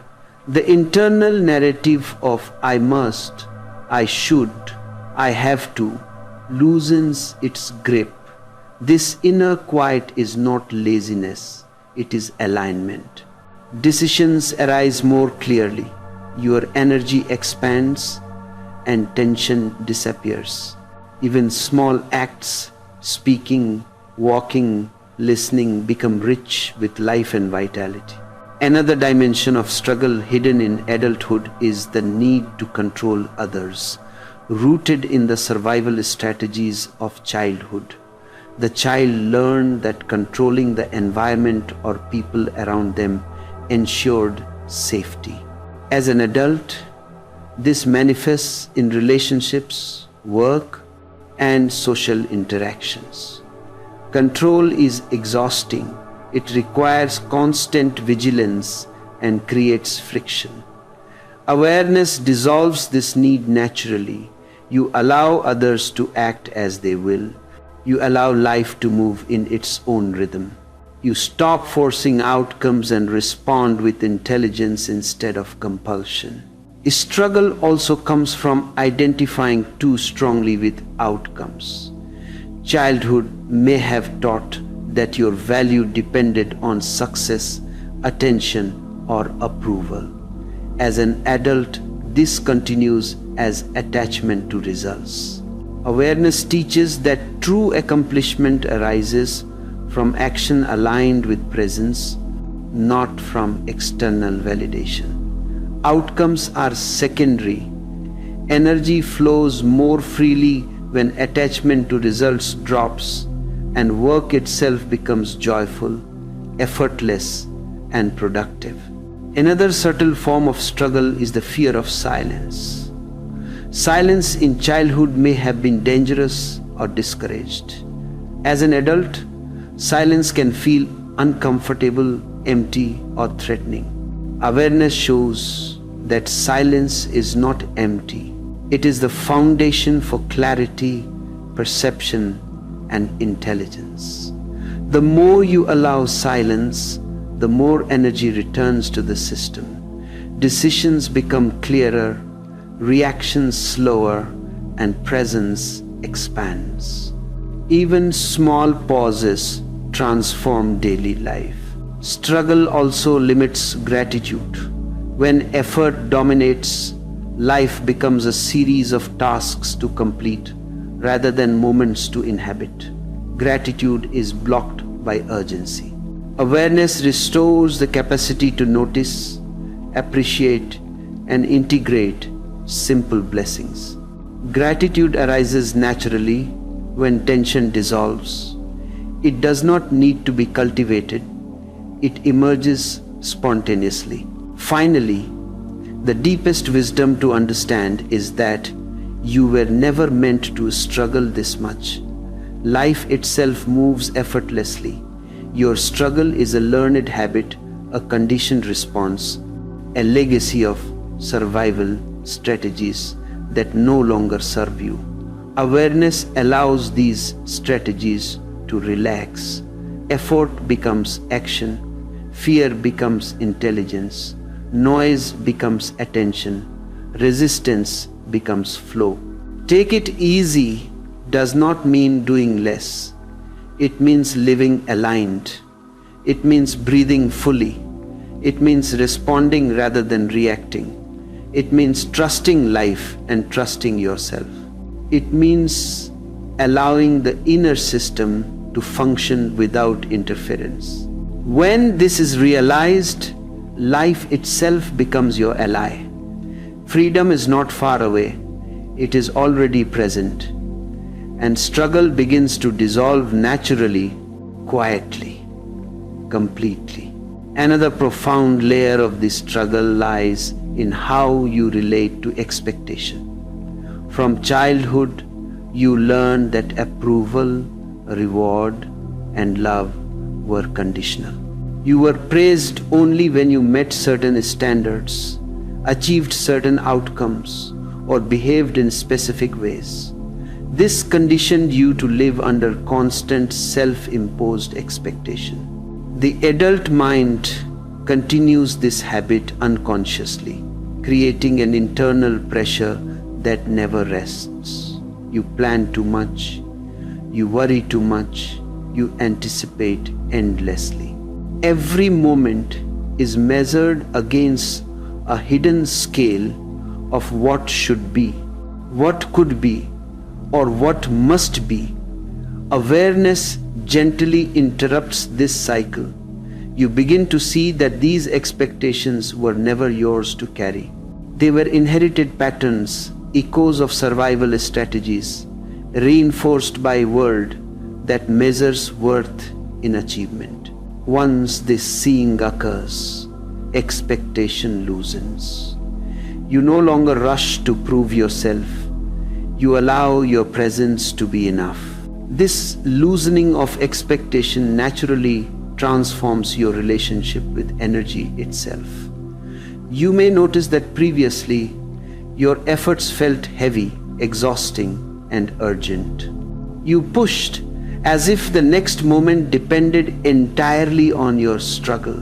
The internal narrative of I must, I should, I have to loosens its grip. This inner quiet is not laziness, it is alignment. Decisions arise more clearly. Your energy expands and tension disappears. Even small acts, speaking, walking, listening become rich with life and vitality. Another dimension of struggle hidden in adulthood is the need to control others, rooted in the survival strategies of childhood. The child learned that controlling the environment or people around them ensured safety. As an adult, this manifests in relationships, work, and social interactions. Control is exhausting. It requires constant vigilance and creates friction. Awareness dissolves this need naturally. You allow others to act as they will. You allow life to move in its own rhythm. You stop forcing outcomes and respond with intelligence instead of compulsion. Struggle also comes from identifying too strongly with outcomes. Childhood may have taught that your value depended on success, attention, or approval. As an adult, this continues as attachment to results. Awareness teaches that true accomplishment arises from action aligned with presence, not from external validation. Outcomes are secondary. Energy flows more freely when attachment to results drops, and work itself becomes joyful, effortless, and productive. Another subtle form of struggle is the fear of silence. Silence in childhood may have been dangerous or discouraged. As an adult, silence can feel uncomfortable, empty, or threatening. Awareness shows that silence is not empty. It is the foundation for clarity, perception, and intelligence. The more you allow silence, the more energy returns to the system. Decisions become clearer, reactions slower, and presence expands. Even small pauses transform daily life. Struggle also limits gratitude. When effort dominates, life becomes a series of tasks to complete rather than moments to inhabit. Gratitude is blocked by urgency. Awareness restores the capacity to notice, appreciate, and integrate simple blessings. Gratitude arises naturally when tension dissolves. It does not need to be cultivated. It emerges spontaneously. Finally, the deepest wisdom to understand is that you were never meant to struggle this much. Life itself moves effortlessly. Your struggle is a learned habit, a conditioned response, a legacy of survival strategies that no longer serve you. Awareness allows these strategies to relax. Effort becomes action, fear becomes intelligence, noise becomes attention, resistance becomes flow. Take it easy does not mean doing less. It means living aligned. It means breathing fully. It means responding rather than reacting. It means trusting life and trusting yourself. It means allowing the inner system to function without interference. When this is realized, life itself becomes your ally. Freedom is not far away. It is already present. And struggle begins to dissolve naturally, quietly, completely. Another profound layer of this struggle lies in how you relate to expectation. From childhood, you learn that approval, reward, and love were conditional. You were praised only when you met certain standards, achieved certain outcomes, or behaved in specific ways. This conditioned you to live under constant self-imposed expectation. The adult mind continues this habit unconsciously, creating an internal pressure that never rests. You plan too much, you worry too much, you anticipate endlessly. Every moment is measured against a hidden scale of what should be, what could be, or what must be. Awareness gently interrupts this cycle. You begin to see that these expectations were never yours to carry. They were inherited patterns, echoes of survival strategies, reinforced by a world that measures worth in achievement. Once this seeing occurs, expectation loosens. You no longer rush to prove yourself. You allow your presence to be enough. This loosening of expectation naturally transforms your relationship with energy itself. You may notice that previously your efforts felt heavy, exhausting, and urgent. You pushed as if the next moment depended entirely on your struggle.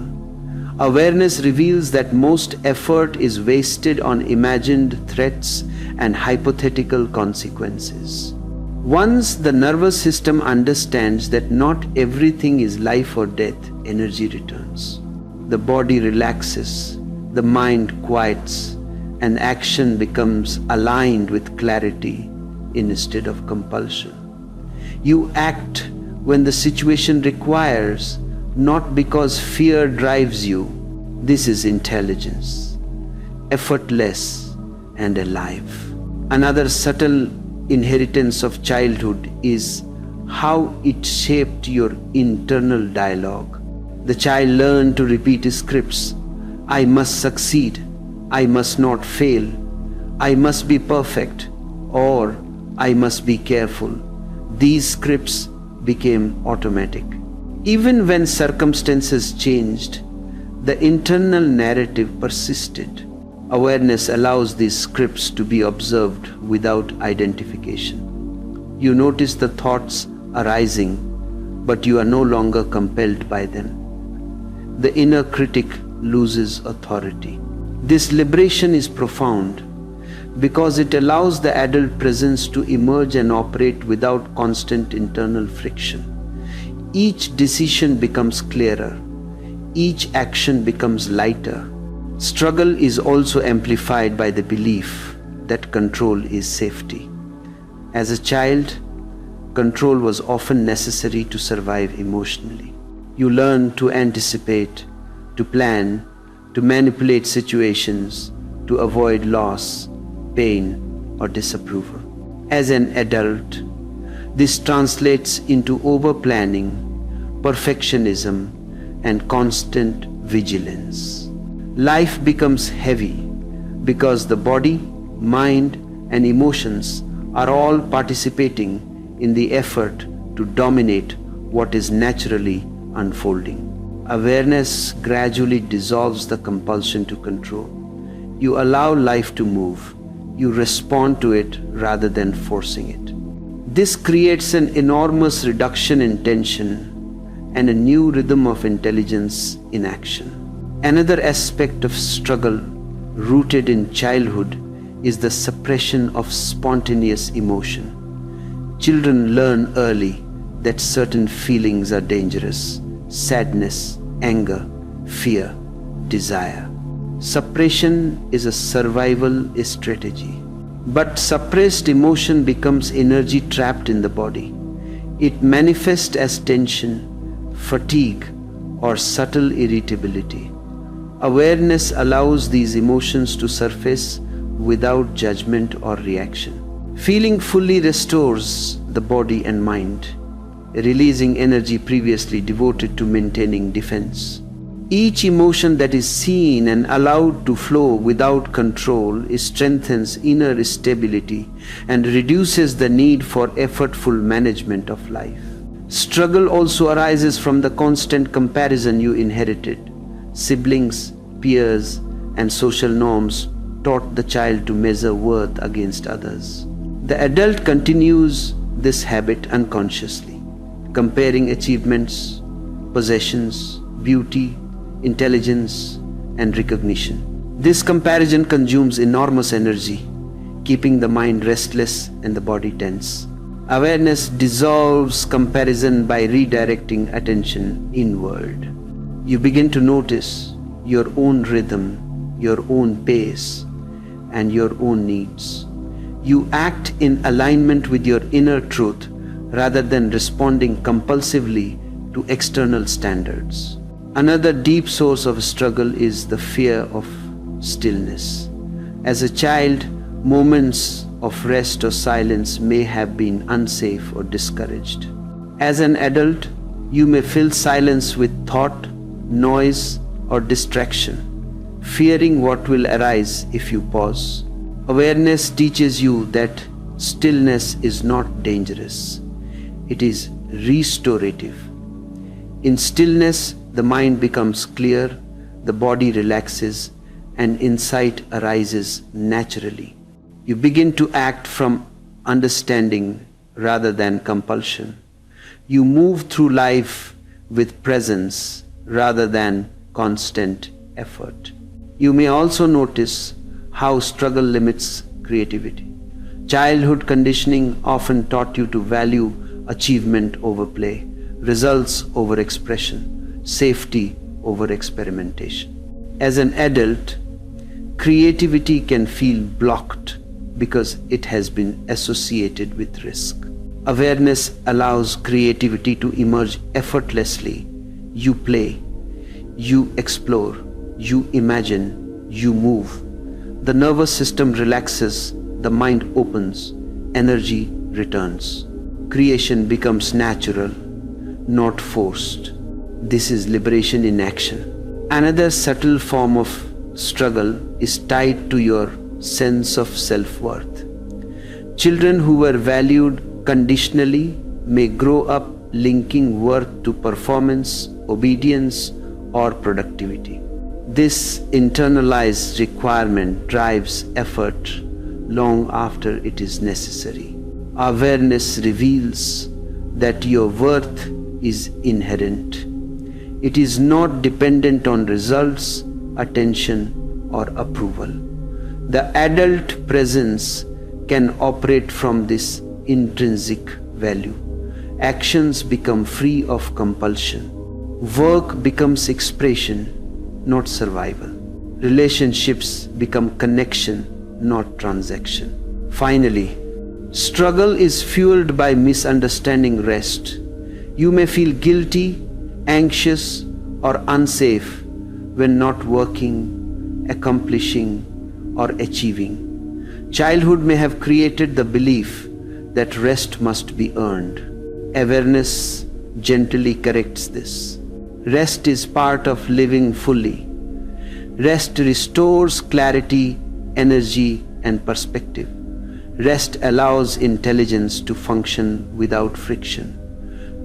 Awareness reveals that most effort is wasted on imagined threats and hypothetical consequences. Once the nervous system understands that not everything is life or death, energy returns. The body relaxes, the mind quiets, and action becomes aligned with clarity instead of compulsion. You act when the situation requires, not because fear drives you. This is intelligence, effortless and alive. Another subtle inheritance of childhood is how it shaped your internal dialogue. The child learned to repeat scripts. I must succeed. I must not fail. I must be perfect. Or I must be careful. These scripts became automatic. Even when circumstances changed, the internal narrative persisted. Awareness allows these scripts to be observed without identification. You notice the thoughts arising, but you are no longer compelled by them. The inner critic loses authority. This liberation is profound because it allows the adult presence to emerge and operate without constant internal friction. Each decision becomes clearer. Each action becomes lighter. Struggle is also amplified by the belief that control is safety. As a child, control was often necessary to survive emotionally. You learn to anticipate, to plan, to manipulate situations, to avoid loss, pain, or disapproval. As an adult, this translates into over-planning, perfectionism, and constant vigilance. Life becomes heavy because the body, mind, and emotions are all participating in the effort to dominate what is naturally unfolding. Awareness gradually dissolves the compulsion to control. You allow life to move. You respond to it rather than forcing it. This creates an enormous reduction in tension and a new rhythm of intelligence in action. Another aspect of struggle rooted in childhood is the suppression of spontaneous emotion. Children learn early that certain feelings are dangerous: sadness, anger, fear, desire. Suppression is a survival strategy. But suppressed emotion becomes energy trapped in the body. It manifests as tension, fatigue, or subtle irritability. Awareness allows these emotions to surface without judgment or reaction. Feeling fully restores the body and mind, releasing energy previously devoted to maintaining defense. Each emotion that is seen and allowed to flow without control strengthens inner stability and reduces the need for effortful management of life. Struggle also arises from the constant comparison you inherited. Siblings, peers, and social norms taught the child to measure worth against others. The adult continues this habit unconsciously, comparing achievements, possessions, beauty, intelligence, and recognition. This comparison consumes enormous energy, keeping the mind restless and the body tense. Awareness dissolves comparison by redirecting attention inward. You begin to notice your own rhythm, your own pace, and your own needs. You act in alignment with your inner truth rather than responding compulsively to external standards. Another deep source of struggle is the fear of stillness. As a child, moments of rest or silence may have been unsafe or discouraged. As an adult, you may fill silence with thought, noise, or distraction, fearing what will arise if you pause. Awareness teaches you that stillness is not dangerous. It is restorative. In stillness, the mind becomes clear, the body relaxes, and insight arises naturally. You begin to act from understanding rather than compulsion. You move through life with presence rather than constant effort. You may also notice how struggle limits creativity. Childhood conditioning often taught you to value achievement over play, results over expression, safety over experimentation. As an adult, creativity can feel blocked because it has been associated with risk. Awareness allows creativity to emerge effortlessly. You play, you explore, you imagine, you move. The nervous system relaxes, the mind opens, energy returns. Creation becomes natural, not forced. This is liberation in action. Another subtle form of struggle is tied to your sense of self-worth. Children who were valued conditionally may grow up linking worth to performance, obedience, or productivity. This internalized requirement drives effort long after it is necessary. Awareness reveals that your worth is inherent. It is not dependent on results, attention, or approval. The adult presence can operate from this intrinsic value. Actions become free of compulsion. Work becomes expression, not survival. Relationships become connection, not transaction. Finally, struggle is fueled by misunderstanding rest. You may feel guilty, anxious, or unsafe when not working, accomplishing, or achieving. Childhood may have created the belief that rest must be earned. Awareness gently corrects this. Rest is part of living fully. Rest restores clarity, energy, and perspective. Rest allows intelligence to function without friction.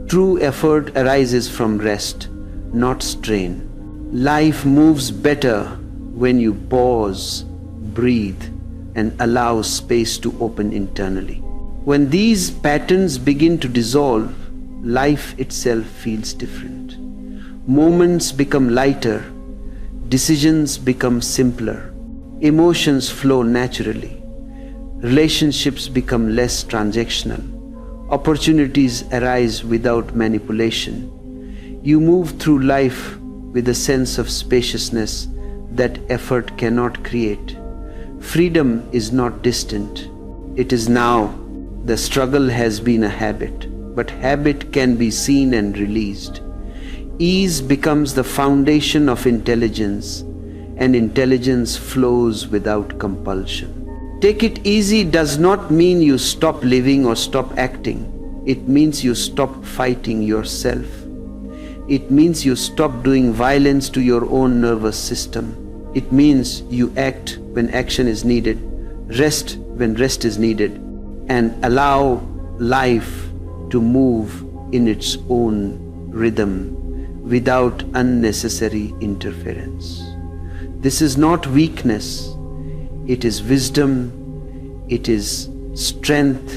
True effort arises from rest, not strain. Life moves better when you pause, breathe, and allow space to open internally. When these patterns begin to dissolve, life itself feels different. Moments become lighter, decisions become simpler, emotions flow naturally, relationships become less transactional, opportunities arise without manipulation. You move through life with a sense of spaciousness that effort cannot create. Freedom is not distant, it is now. The struggle has been a habit, but habit can be seen and released. Ease becomes the foundation of intelligence, and intelligence flows without compulsion. Take it easy does not mean you stop living or stop acting. It means you stop fighting yourself. It means you stop doing violence to your own nervous system. It means you act when action is needed, rest when rest is needed, and allow life to move in its own rhythm without unnecessary interference. This is not weakness, it is wisdom, it is strength,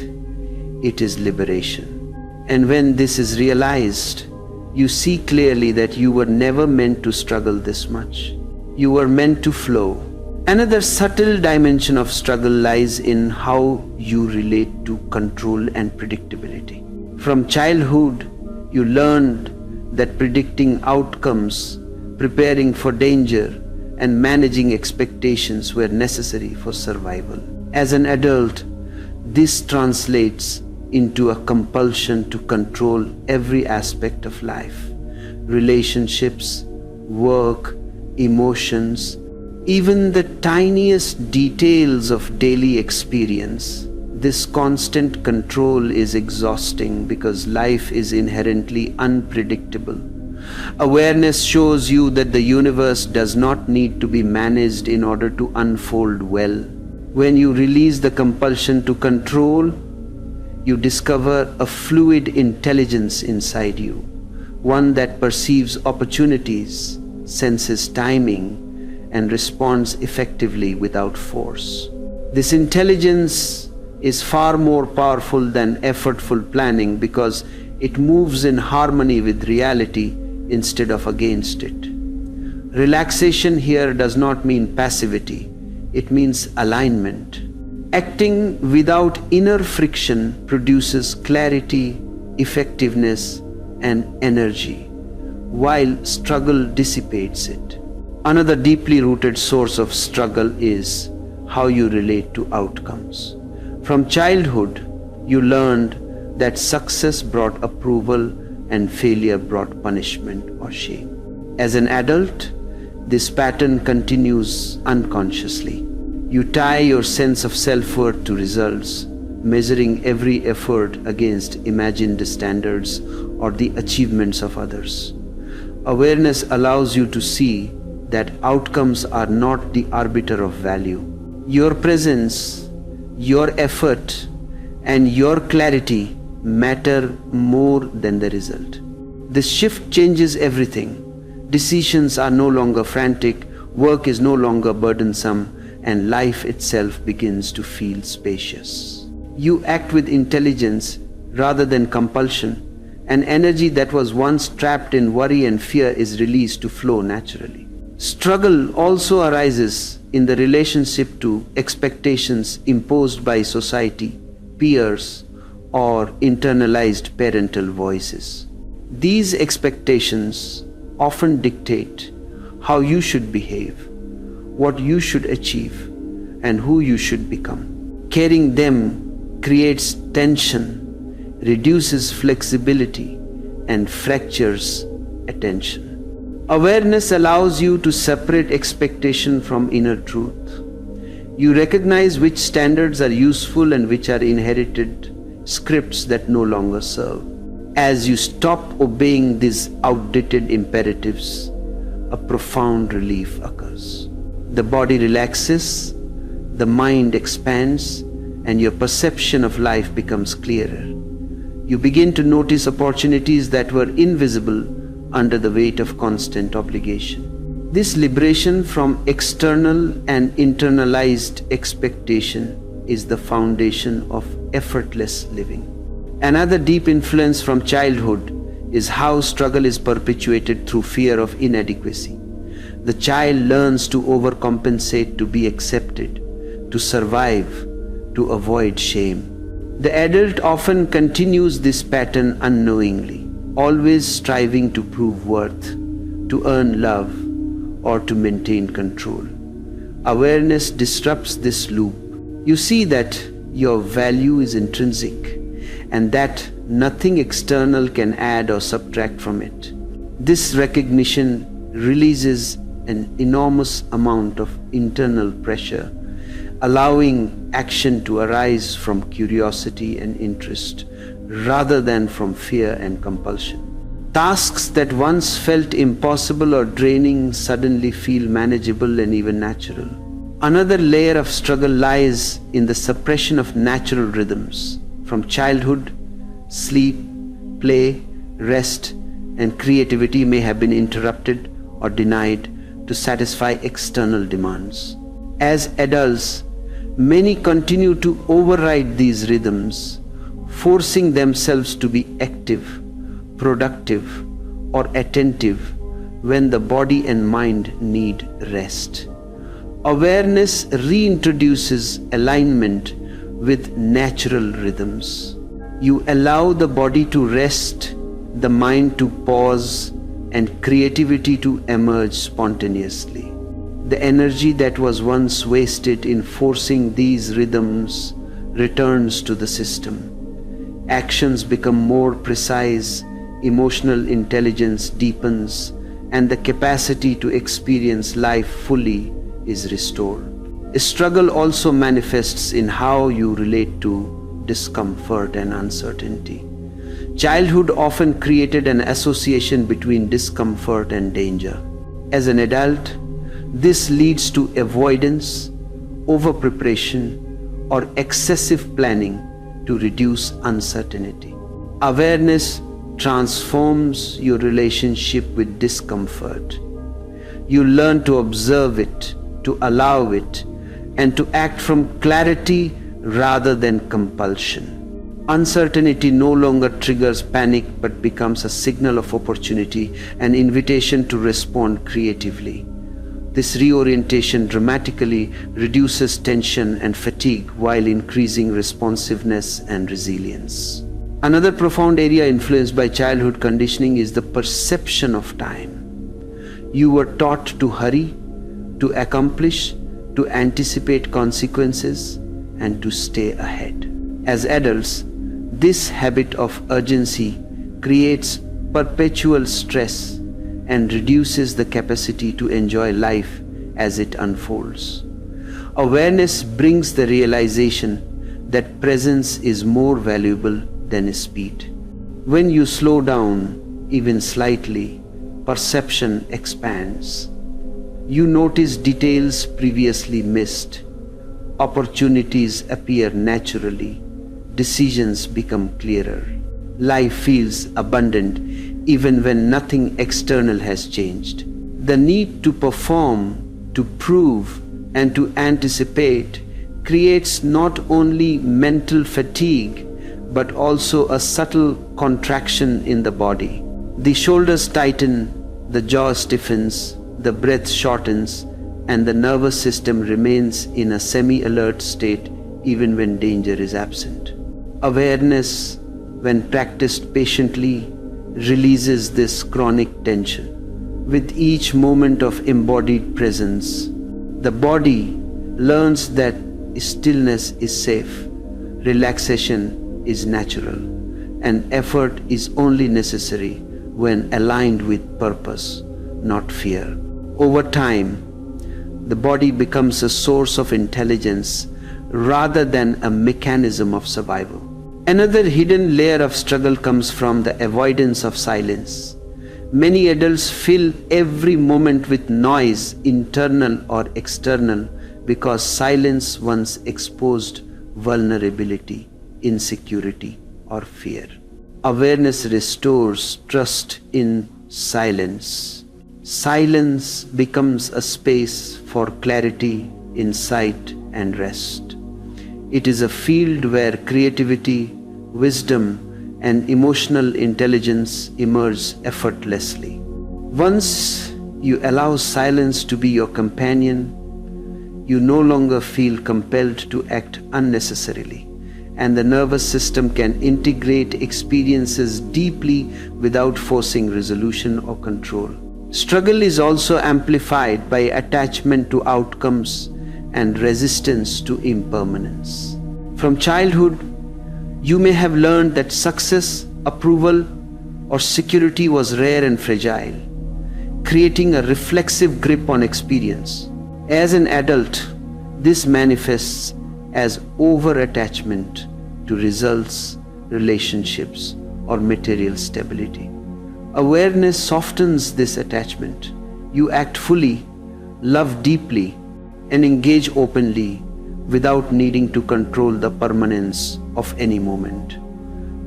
it is liberation. And when this is realized, you see clearly that you were never meant to struggle this much. You were meant to flow. Another subtle dimension of struggle lies in how you relate to control and predictability. From childhood, you learned that predicting outcomes, preparing for danger, and managing expectations were necessary for survival. As an adult, this translates into a compulsion to control every aspect of life: relationships, work, emotions, even the tiniest details of daily experience. This constant control is exhausting because life is inherently unpredictable. Awareness shows you that the universe does not need to be managed in order to unfold well. When you release the compulsion to control, you discover a fluid intelligence inside you, one that perceives opportunities, senses timing, and responds effectively without force. This intelligence is far more powerful than effortful planning because it moves in harmony with reality instead of against it. Relaxation here does not mean passivity, it means alignment. Acting without inner friction produces clarity, effectiveness, and energy, while struggle dissipates it. Another deeply rooted source of struggle is how you relate to outcomes. From childhood, you learned that success brought approval and failure brought punishment or shame. As an adult, this pattern continues unconsciously. You tie your sense of self-worth to results, measuring every effort against imagined standards or the achievements of others. Awareness allows you to see that outcomes are not the arbiter of value. Your presence, your effort, and your clarity matter more than the result. This shift changes everything. Decisions are no longer frantic, work is no longer burdensome, and life itself begins to feel spacious. You act with intelligence rather than compulsion. An energy that was once trapped in worry and fear is released to flow naturally. Struggle also arises in the relationship to expectations imposed by society, peers, or internalized parental voices. These expectations often dictate how you should behave, what you should achieve, and who you should become. Carrying them creates tension, reduces flexibility, and fractures attention. Awareness allows you to separate expectation from inner truth. You recognize which standards are useful and which are inherited scripts that no longer serve. As you stop obeying these outdated imperatives, a profound relief occurs. The body relaxes, the mind expands, and your perception of life becomes clearer. You begin to notice opportunities that were invisible under the weight of constant obligation. This liberation from external and internalized expectation is the foundation of effortless living. Another deep influence from childhood is how struggle is perpetuated through fear of inadequacy. The child learns to overcompensate to be accepted, to survive, to avoid shame. The adult often continues this pattern unknowingly, always striving to prove worth, to earn love, or to maintain control. Awareness disrupts this loop. You see that your value is intrinsic and that nothing external can add or subtract from it. This recognition releases an enormous amount of internal pressure, allowing action to arise from curiosity and interest rather than from fear and compulsion. Tasks that once felt impossible or draining suddenly feel manageable and even natural. Another layer of struggle lies in the suppression of natural rhythms. From childhood, sleep, play, rest, and creativity may have been interrupted or denied to satisfy external demands. As adults, many continue to override these rhythms, forcing themselves to be active, productive, or attentive when the body and mind need rest. Awareness reintroduces alignment with natural rhythms. You allow the body to rest, the mind to pause, and creativity to emerge spontaneously. The energy that was once wasted in forcing these rhythms returns to the system. Actions become more precise, emotional intelligence deepens, and the capacity to experience life fully is restored. A struggle also manifests in how you relate to discomfort and uncertainty. Childhood often created an association between discomfort and danger. As an adult, this leads to avoidance, over-preparation, or excessive planning to reduce uncertainty. Awareness transforms your relationship with discomfort. You learn to observe it, to allow it, and to act from clarity rather than compulsion. Uncertainty no longer triggers panic but becomes a signal of opportunity, an invitation to respond creatively. This reorientation dramatically reduces tension and fatigue while increasing responsiveness and resilience. Another profound area influenced by childhood conditioning is the perception of time. You were taught to hurry, to accomplish, to anticipate consequences, and to stay ahead. As adults, this habit of urgency creates perpetual stress and reduces the capacity to enjoy life as it unfolds. Awareness brings the realization that presence is more valuable than speed. When you slow down, even slightly, perception expands. You notice details previously missed. Opportunities appear naturally. Decisions become clearer. Life feels abundant even when nothing external has changed. The need to perform, to prove, and to anticipate creates not only mental fatigue but also a subtle contraction in the body. The shoulders tighten, the jaw stiffens, the breath shortens, and the nervous system remains in a semi-alert state even when danger is absent. Awareness, when practiced patiently, releases this chronic tension. With each moment of embodied presence, the body learns that stillness is safe, relaxation is natural, and effort is only necessary when aligned with purpose, not fear. Over time, the body becomes a source of intelligence rather than a mechanism of survival. Another hidden layer of struggle comes from the avoidance of silence. Many adults fill every moment with noise, internal or external, because silence once exposed vulnerability, insecurity, or fear. Awareness restores trust in silence. Silence becomes a space for clarity, insight, and rest. It is a field where creativity, wisdom, and emotional intelligence emerge effortlessly. Once you allow silence to be your companion, you no longer feel compelled to act unnecessarily, and the nervous system can integrate experiences deeply without forcing resolution or control. Struggle is also amplified by attachment to outcomes and resistance to impermanence. From childhood, you may have learned that success, approval, or security was rare and fragile, creating a reflexive grip on experience. As an adult, this manifests as over-attachment to results, relationships, or material stability. Awareness softens this attachment. You act fully, love deeply, and engage openly without needing to control the permanence of any moment.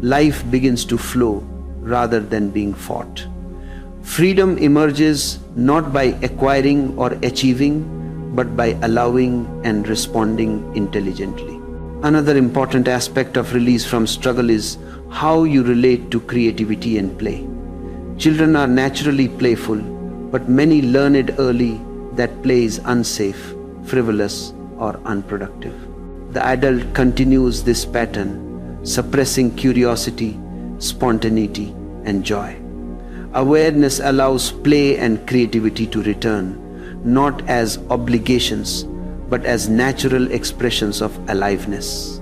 Life begins to flow rather than being fought. Freedom emerges not by acquiring or achieving, but by allowing and responding intelligently. Another important aspect of release from struggle is how you relate to creativity and play. Children are naturally playful, but many learn it early that play is unsafe, frivolous, or unproductive. The adult continues this pattern, suppressing curiosity, spontaneity, and joy. Awareness allows play and creativity to return, not as obligations, but as natural expressions of aliveness.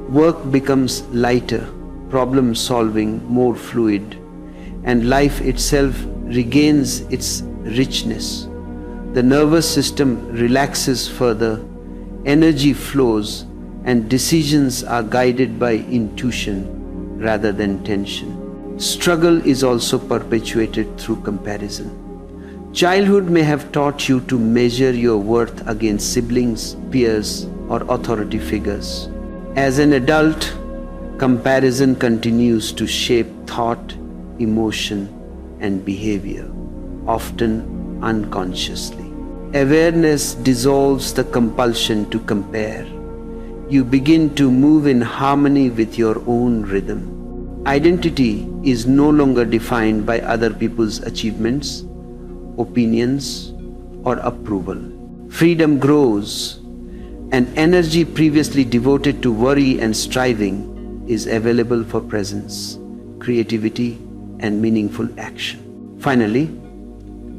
Work becomes lighter, problem solving more fluid, and life itself regains its richness. The nervous system relaxes further, energy flows, and decisions are guided by intuition rather than tension. Struggle is also perpetuated through comparison. Childhood may have taught you to measure your worth against siblings, peers, or authority figures. As an adult, comparison continues to shape thought, emotion, and behavior, often unconsciously. Awareness dissolves the compulsion to compare. You begin to move in harmony with your own rhythm. Identity is no longer defined by other people's achievements, opinions, or approval. Freedom grows, and energy previously devoted to worry and striving is available for presence, creativity, and meaningful action. Finally,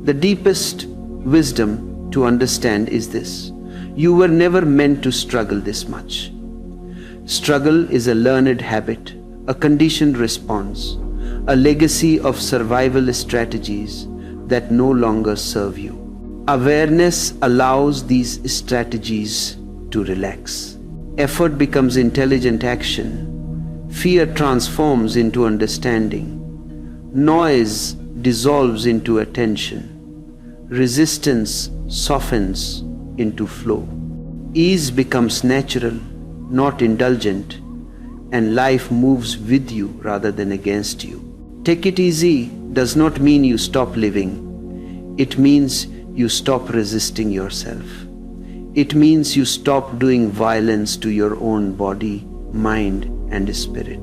the deepest wisdom to understand is this: you were never meant to struggle this much. Struggle is a learned habit, a conditioned response, a legacy of survival strategies that no longer serve you. Awareness allows these strategies to relax. Effort becomes intelligent action. Fear transforms into understanding. Noise dissolves into attention. Resistance softens into flow. Ease becomes natural, not indulgent, and life moves with you rather than against you. Take it easy does not mean you stop living. It means you stop resisting yourself. It means you stop doing violence to your own body, mind, and spirit.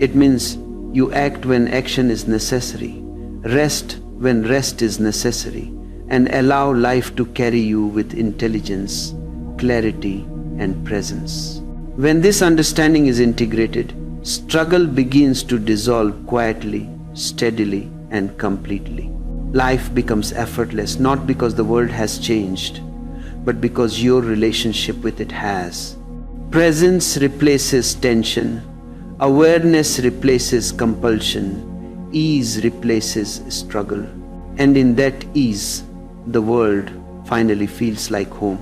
It means you act when action is necessary, rest when rest is necessary, and allow life to carry you with intelligence, clarity, and presence. When this understanding is integrated, struggle begins to dissolve quietly, steadily, and completely. Life becomes effortless, not because the world has changed, but because your relationship with it has. Presence replaces tension. Awareness replaces compulsion. Ease replaces struggle. And in that ease, the world finally feels like home.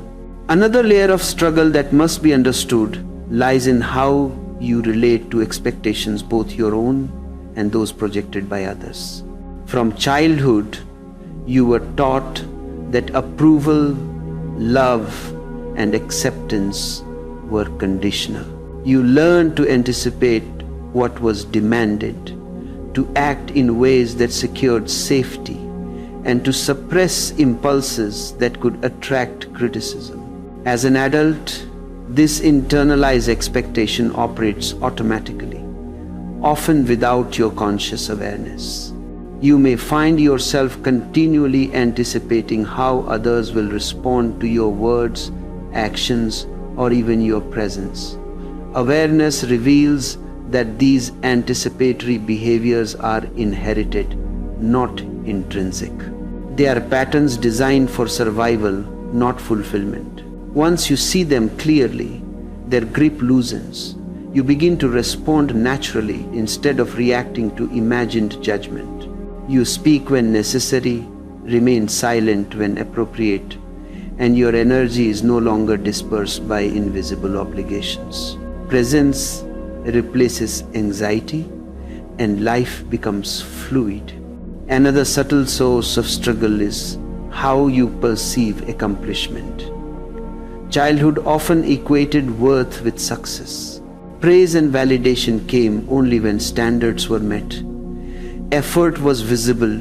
Another layer of struggle that must be understood lies in how you relate to expectations, both your own and those projected by others. From childhood, you were taught that approval, love, and acceptance were conditional. You learned to anticipate what was demanded, to act in ways that secured safety, and to suppress impulses that could attract criticism. As an adult, this internalized expectation operates automatically, often without your conscious awareness. You may find yourself continually anticipating how others will respond to your words, actions, or even your presence. Awareness reveals that these anticipatory behaviors are inherited, not intrinsic. They are patterns designed for survival, not fulfillment. Once you see them clearly, their grip loosens. You begin to respond naturally instead of reacting to imagined judgment. You speak when necessary, remain silent when appropriate, and your energy is no longer dispersed by invisible obligations. Presence replaces anxiety, and life becomes fluid. Another subtle source of struggle is how you perceive accomplishment. Childhood often equated worth with success. Praise and validation came only when standards were met. Effort was visible,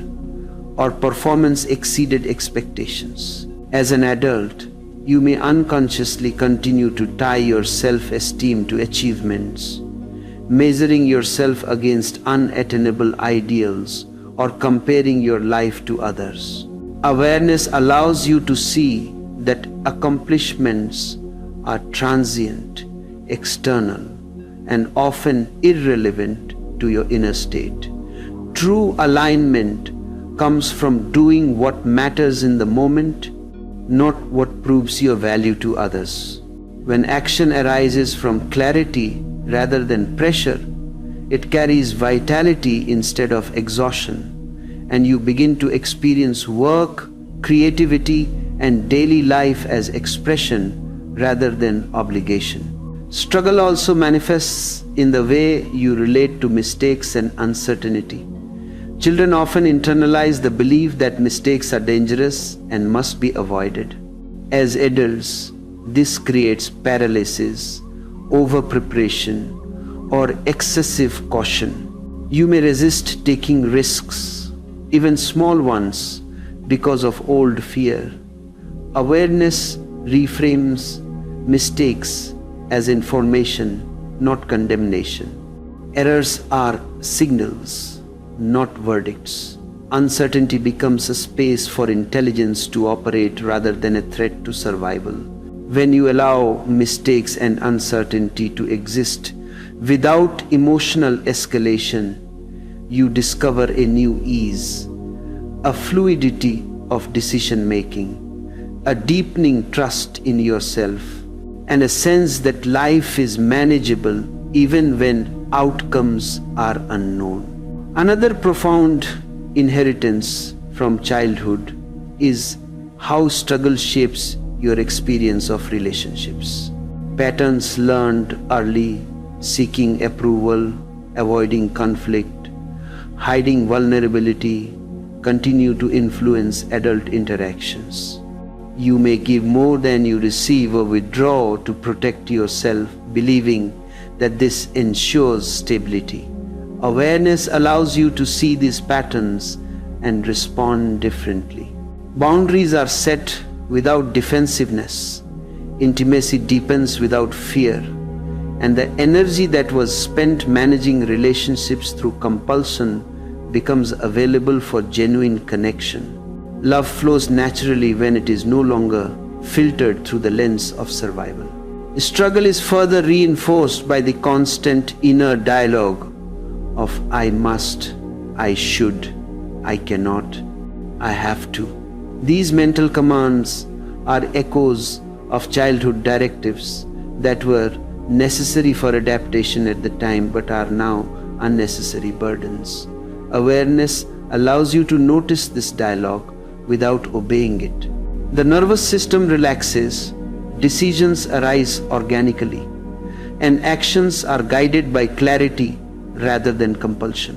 or performance exceeded expectations. As an adult, you may unconsciously continue to tie your self-esteem to achievements, measuring yourself against unattainable ideals or comparing your life to others. Awareness allows you to see that accomplishments are transient, external, and often irrelevant to your inner state. True alignment comes from doing what matters in the moment, not what proves your value to others. When action arises from clarity rather than pressure, it carries vitality instead of exhaustion, and you begin to experience work, creativity, and daily life as expression rather than obligation. Struggle also manifests in the way you relate to mistakes and uncertainty. Children often internalize the belief that mistakes are dangerous and must be avoided. As adults, this creates paralysis, over-preparation, or excessive caution. You may resist taking risks, even small ones, because of old fear. Awareness reframes mistakes as information, not condemnation. Errors are signals, not verdicts. Uncertainty becomes a space for intelligence to operate rather than a threat to survival. When you allow mistakes and uncertainty to exist without emotional escalation, you discover a new ease, a fluidity of decision making, a deepening trust in yourself, and a sense that life is manageable even when outcomes are unknown. Another profound inheritance from childhood is how struggle shapes your experience of relationships. Patterns learned early, seeking approval, avoiding conflict, hiding vulnerability, continue to influence adult interactions. You may give more than you receive or withdraw to protect yourself, believing that this ensures stability. Awareness allows you to see these patterns and respond differently. Boundaries are set without defensiveness. Intimacy deepens without fear. And the energy that was spent managing relationships through compulsion becomes available for genuine connection. Love flows naturally when it is no longer filtered through the lens of survival. Struggle is further reinforced by the constant inner dialogue of I must, I should, I cannot, I have to. These mental commands are echoes of childhood directives that were necessary for adaptation at the time but are now unnecessary burdens. Awareness allows you to notice this dialogue without obeying it. The nervous system relaxes, decisions arise organically, and actions are guided by clarity rather than compulsion.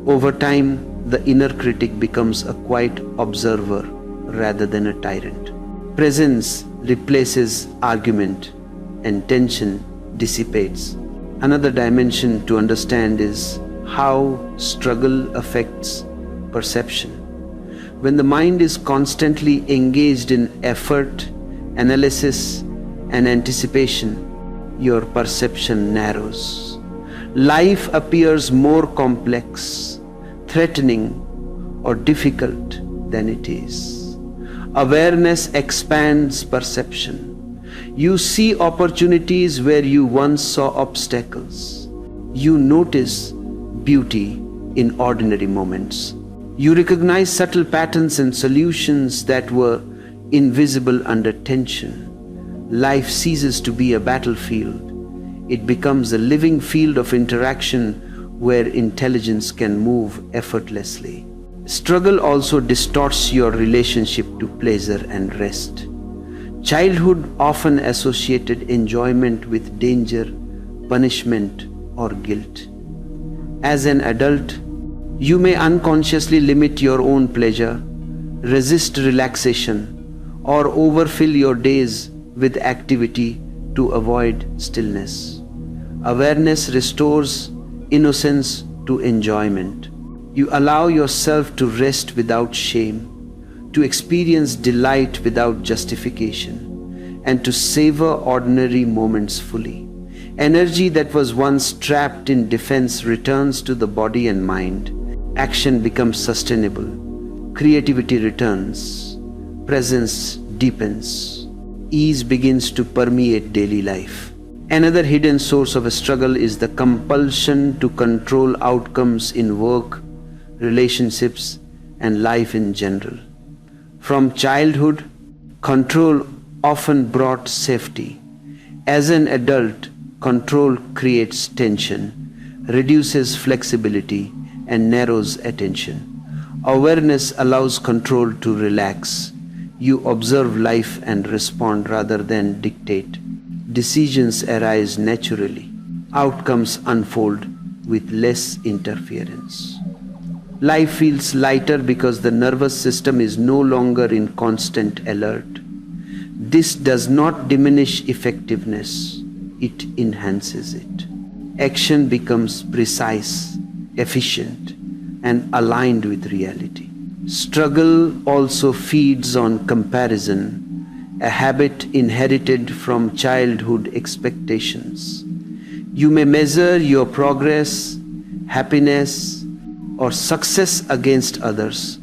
Over time, the inner critic becomes a quiet observer rather than a tyrant. Presence replaces argument and tension dissipates. Another dimension to understand is how struggle affects perception. When the mind is constantly engaged in effort, analysis, and anticipation, your perception narrows. Life appears more complex, threatening, or difficult than it is. Awareness expands perception. You see opportunities where you once saw obstacles. You notice beauty in ordinary moments. You recognize subtle patterns and solutions that were invisible under tension. Life ceases to be a battlefield. It becomes a living field of interaction where intelligence can move effortlessly. Struggle also distorts your relationship to pleasure and rest. Childhood often associated enjoyment with danger, punishment, or guilt. As an adult, you may unconsciously limit your own pleasure, resist relaxation, or overfill your days with activity to avoid stillness. Awareness restores innocence to enjoyment. You allow yourself to rest without shame, to experience delight without justification, and to savor ordinary moments fully. Energy that was once trapped in defense returns to the body and mind. Action becomes sustainable. Creativity returns. Presence deepens. Ease begins to permeate daily life. Another hidden source of a struggle is the compulsion to control outcomes in work, relationships, and life in general. From childhood, control often brought safety. As an adult, control creates tension, reduces flexibility, and narrows attention. Awareness allows control to relax. You observe life and respond rather than dictate. Decisions arise naturally. Outcomes unfold with less interference. Life feels lighter because the nervous system is no longer in constant alert. This does not diminish effectiveness, it enhances it. Action becomes precise, efficient, and aligned with reality. Struggle also feeds on comparison, a habit inherited from childhood expectations. You may measure your progress, happiness, or success against others,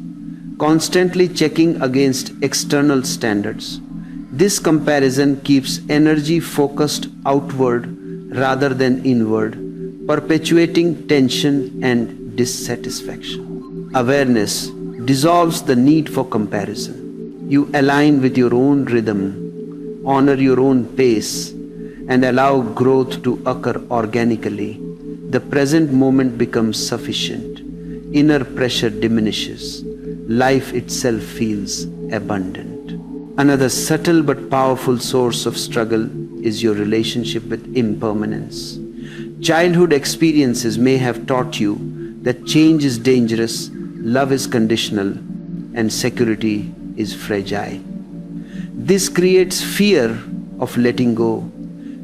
constantly checking against external standards. This comparison keeps energy focused outward rather than inward, perpetuating tension and dissatisfaction. Awareness dissolves the need for comparison. You align with your own rhythm, honor your own pace, and allow growth to occur organically. The present moment becomes sufficient. Inner pressure diminishes. Life itself feels abundant. Another subtle but powerful source of struggle is your relationship with impermanence. Childhood experiences may have taught you that change is dangerous, love is conditional, and security is fragile. This creates fear of letting go,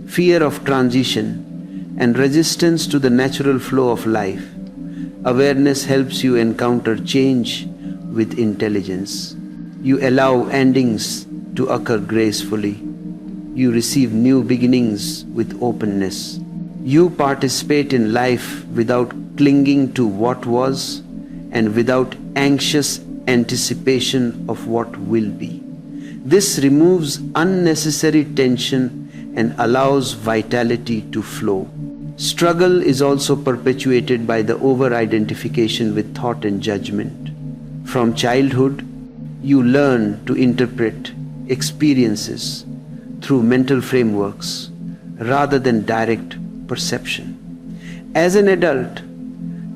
fear of transition, and resistance to the natural flow of life. Awareness helps you encounter change with intelligence. You allow endings to occur gracefully. You receive new beginnings with openness. You participate in life without clinging to what was and without anxious anticipation of what will be. This removes unnecessary tension and allows vitality to flow. Struggle is also perpetuated by the over-identification with thought and judgment. From childhood, you learn to interpret experiences through mental frameworks rather than direct perception. As an adult,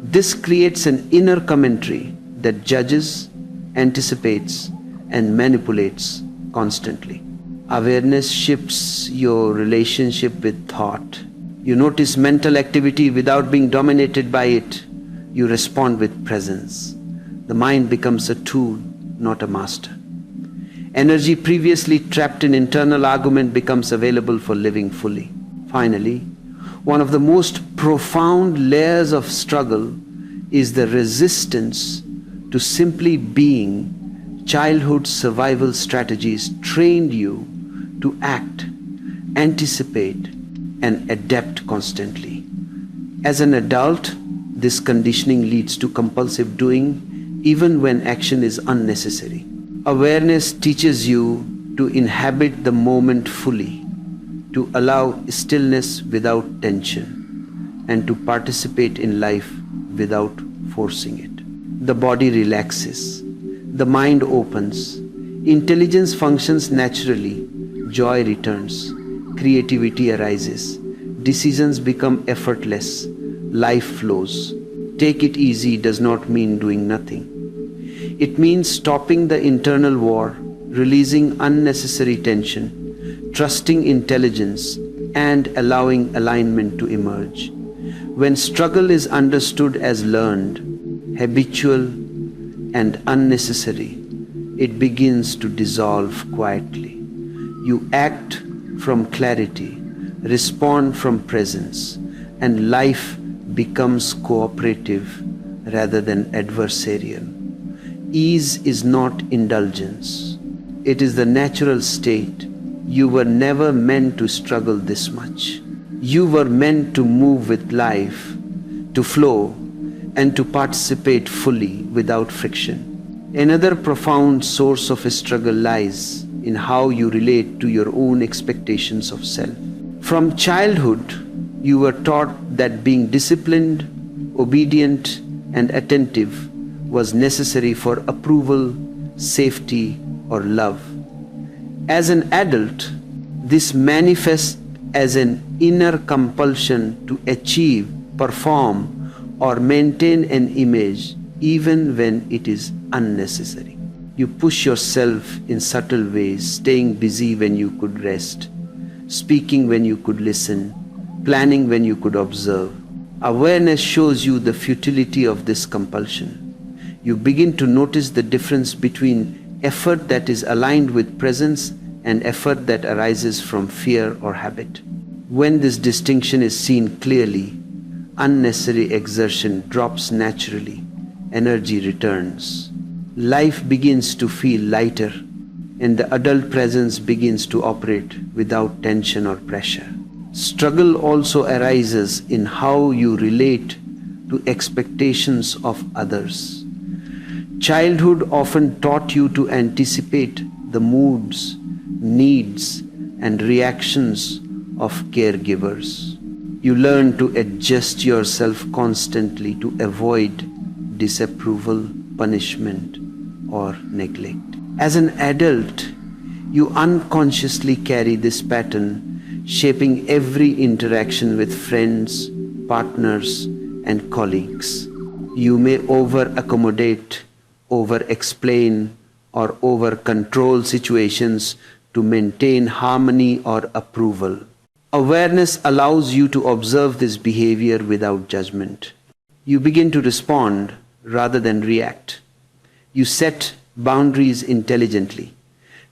this creates an inner commentary that judges, anticipates, and manipulates constantly. Awareness shifts your relationship with thought. You notice mental activity without being dominated by it. You respond with presence. The mind becomes a tool, not a master. Energy previously trapped in internal argument becomes available for living fully. Finally, one of the most profound layers of struggle is the resistance to simply being. Childhood survival strategies trained you to act, anticipate, and adapt constantly. As an adult, this conditioning leads to compulsive doing even when action is unnecessary. Awareness teaches you to inhabit the moment fully, to allow stillness without tension, and to participate in life without forcing it. The body relaxes, the mind opens, intelligence functions naturally, joy returns, creativity arises, decisions become effortless, life flows. Take it easy does not mean doing nothing. It means stopping the internal war, releasing unnecessary tension, trusting intelligence, and allowing alignment to emerge. When struggle is understood as learned, habitual, and unnecessary, it begins to dissolve quietly. You act from clarity, respond from presence, and life becomes cooperative rather than adversarial. Ease is not indulgence. It is the natural state. You were never meant to struggle this much. You were meant to move with life, to flow, and to participate fully without friction. Another profound source of struggle lies in how you relate to your own expectations of self. From childhood, you were taught that being disciplined, obedient, and attentive was necessary for approval, safety, or love. As an adult, this manifests as an inner compulsion to achieve, perform, or maintain an image even when it is unnecessary. You push yourself in subtle ways, staying busy when you could rest, speaking when you could listen, planning when you could observe. Awareness shows you the futility of this compulsion. You begin to notice the difference between effort that is aligned with presence and effort that arises from fear or habit. When this distinction is seen clearly, unnecessary exertion drops naturally, energy returns. Life begins to feel lighter, and the adult presence begins to operate without tension or pressure. Struggle also arises in how you relate to expectations of others. Childhood often taught you to anticipate the moods, needs, and reactions of caregivers. You learn to adjust yourself constantly to avoid disapproval, punishment, or neglect. As an adult, you unconsciously carry this pattern, shaping every interaction with friends, partners, and colleagues. You may over-accommodate, over-explain, or over-control situations to maintain harmony or approval. Awareness allows you to observe this behavior without judgment. You begin to respond rather than react. You set boundaries intelligently,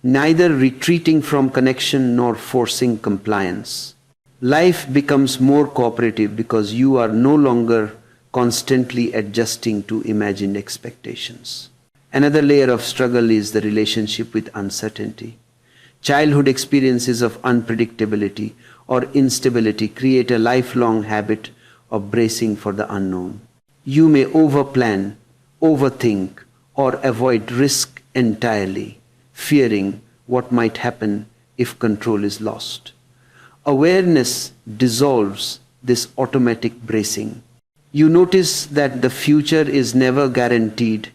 neither retreating from connection nor forcing compliance. Life becomes more cooperative because you are no longer constantly adjusting to imagined expectations. Another layer of struggle is the relationship with uncertainty. Childhood experiences of unpredictability or instability create a lifelong habit of bracing for the unknown. You may overplan, overthink, or avoid risk entirely, fearing what might happen if control is lost. Awareness dissolves this automatic bracing. You notice that the future is never guaranteed,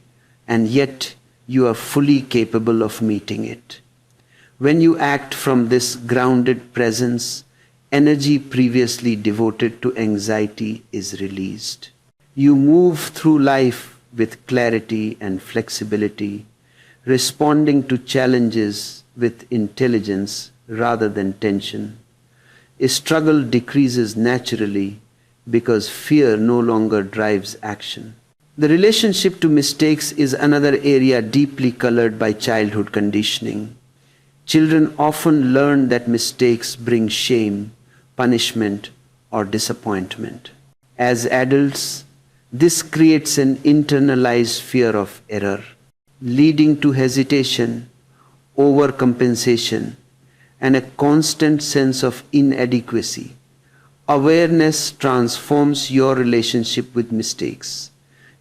and yet you are fully capable of meeting it. When you act from this grounded presence, energy previously devoted to anxiety is released. You move through life with clarity and flexibility, responding to challenges with intelligence rather than tension. A struggle decreases naturally because fear no longer drives action. The relationship to mistakes is another area deeply colored by childhood conditioning. Children often learn that mistakes bring shame, punishment, or disappointment. As adults, this creates an internalized fear of error, leading to hesitation, overcompensation, and a constant sense of inadequacy. Awareness transforms your relationship with mistakes.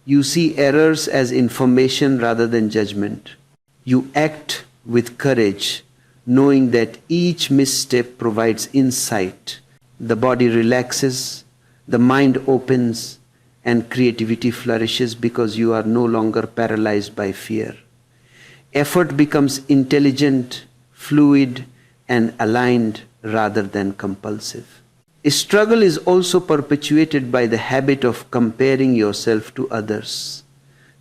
You see errors as information rather than judgment. You act with courage, knowing that each misstep provides insight. The body relaxes, the mind opens, and creativity flourishes because you are no longer paralyzed by fear. Effort becomes intelligent, fluid, and aligned rather than compulsive. A struggle is also perpetuated by the habit of comparing yourself to others.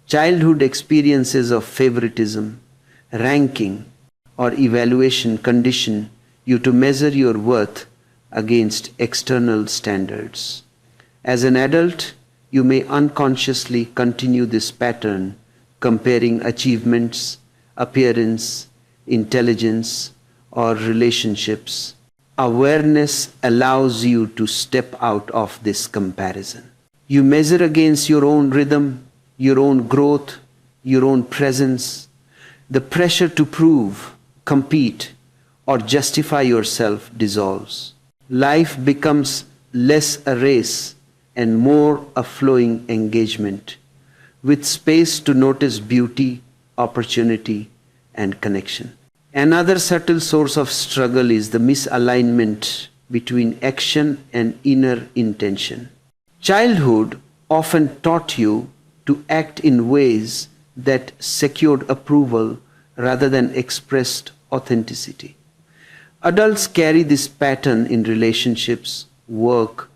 Childhood experiences of favoritism, ranking, or evaluation condition you to measure your worth against external standards. As an adult, you may unconsciously continue this pattern, comparing achievements, appearance, intelligence, or relationships. Awareness allows you to step out of this comparison. You measure against your own rhythm, your own growth, your own presence. The pressure to prove, compete, or justify yourself dissolves. Life becomes less a race and more a flowing engagement, with space to notice beauty, opportunity, and connection. Another subtle source of struggle is the misalignment between action and inner intention. Childhood often taught you to act in ways that secured approval rather than expressed authenticity. Adults carry this pattern in relationships, work,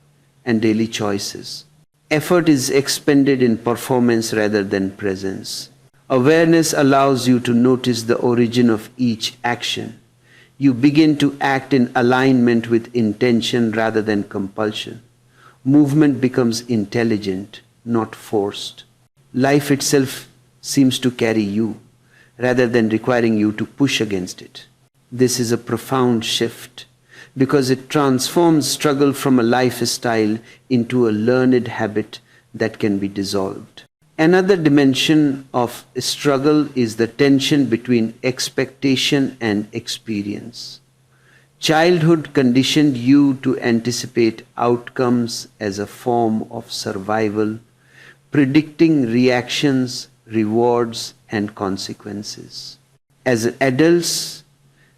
and daily choices. Effort is expended in performance rather than presence. Awareness allows you to notice the origin of each action. You begin to act in alignment with intention rather than compulsion. Movement becomes intelligent, not forced. Life itself seems to carry you, rather than requiring you to push against it. This is a profound shift, because it transforms struggle from a lifestyle into a learned habit that can be dissolved. Another dimension of struggle is the tension between expectation and experience. Childhood conditioned you to anticipate outcomes as a form of survival, predicting reactions, rewards, and consequences. As adults,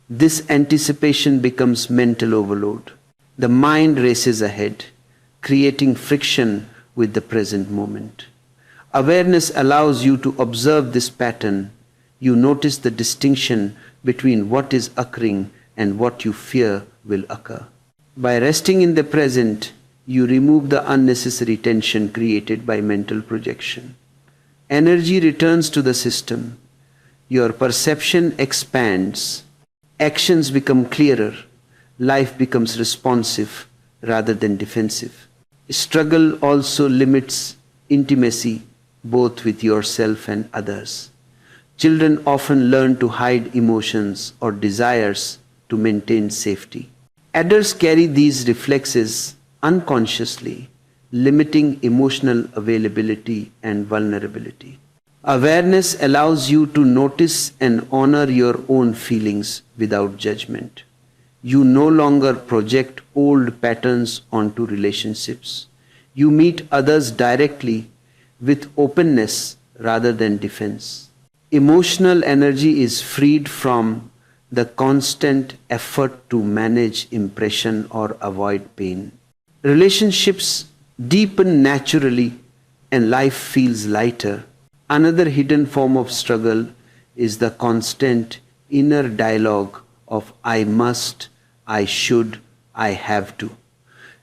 this anticipation becomes mental overload. The mind races ahead, creating friction with the present moment. Awareness allows you to observe this pattern. You notice the distinction between what is occurring and what you fear will occur. By resting in the present, you remove the unnecessary tension created by mental projection. Energy returns to the system. Your perception expands. Actions become clearer. Life becomes responsive rather than defensive. Struggle also limits intimacy both with yourself and others. Children often learn to hide emotions or desires to maintain safety. Adults carry these reflexes unconsciously, limiting emotional availability and vulnerability. Awareness allows you to notice and honor your own feelings without judgment. You no longer project old patterns onto relationships. You meet others directly with openness rather than defense. Emotional energy is freed from the constant effort to manage impression or avoid pain. Relationships deepen naturally and life feels lighter. Another hidden form of struggle is the constant inner dialogue of I must, I should, I have to.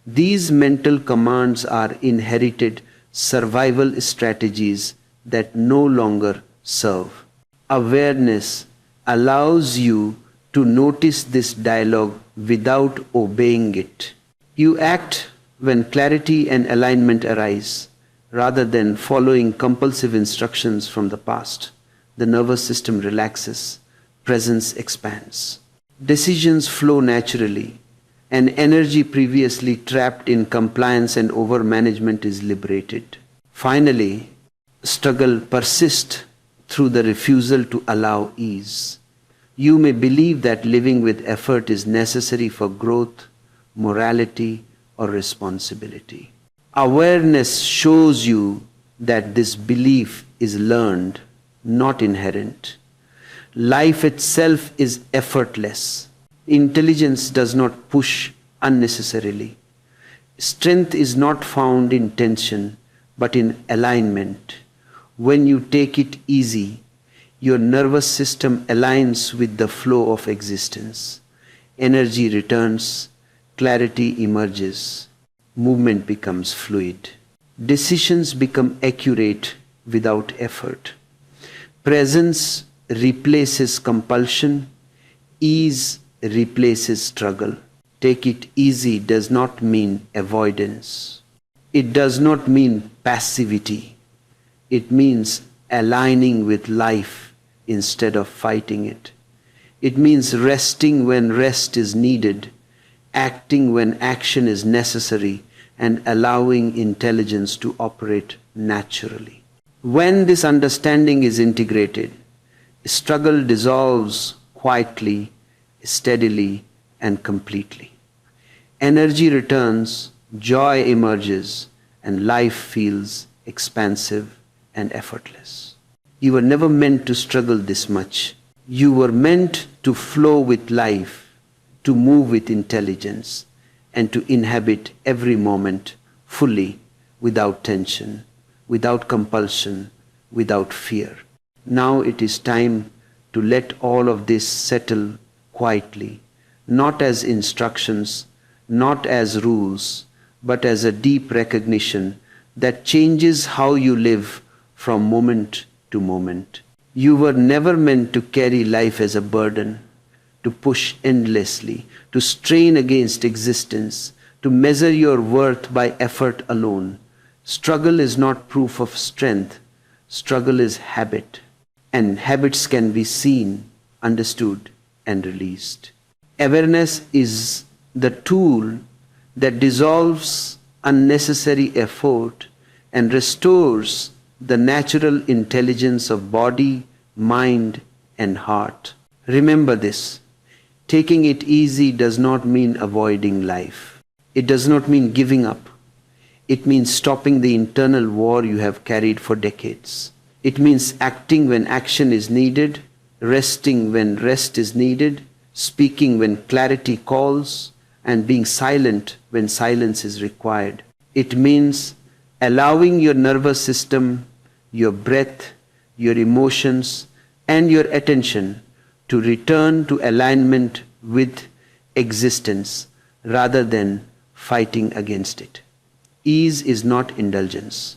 These mental commands are inherited survival strategies that no longer serve. Awareness allows you to notice this dialogue without obeying it. You act when clarity and alignment arise, rather than following compulsive instructions from the past. The nervous system relaxes, presence expands. Decisions flow naturally, and energy previously trapped in compliance and overmanagement is liberated. Finally, struggle persists through the refusal to allow ease. You may believe that living with effort is necessary for growth, morality, or responsibility. Awareness shows you that this belief is learned, not inherent. Life itself is effortless. Intelligence does not push unnecessarily. Strength is not found in tension, but in alignment. When you take it easy, your nervous system aligns with the flow of existence. Energy returns, clarity emerges, movement becomes fluid. Decisions become accurate without effort. Presence replaces compulsion, ease replaces struggle. Take it easy does not mean avoidance. It does not mean passivity. It means aligning with life instead of fighting it. It means resting when rest is needed, acting when action is necessary, and allowing intelligence to operate naturally. When this understanding is integrated, struggle dissolves quietly, steadily, and completely. Energy returns, joy emerges, and life feels expansive and effortless. You were never meant to struggle this much. You were meant to flow with life, to move with intelligence, and to inhabit every moment fully, without tension, without compulsion, without fear. Now it is time to let all of this settle quietly, not as instructions, not as rules, but as a deep recognition that changes how you live from moment to moment. You were never meant to carry life as a burden, to push endlessly, to strain against existence, to measure your worth by effort alone. Struggle is not proof of strength. Struggle is habit. And habits can be seen, understood, and released. Awareness is the tool that dissolves unnecessary effort and restores the natural intelligence of body, mind, and heart. Remember this. Taking it easy does not mean avoiding life. It does not mean giving up. It means stopping the internal war you have carried for decades. It means acting when action is needed, resting when rest is needed, speaking when clarity calls, and being silent when silence is required. It means allowing your nervous system, your breath, your emotions, and your attention to return to alignment with existence rather than fighting against it. Ease is not indulgence.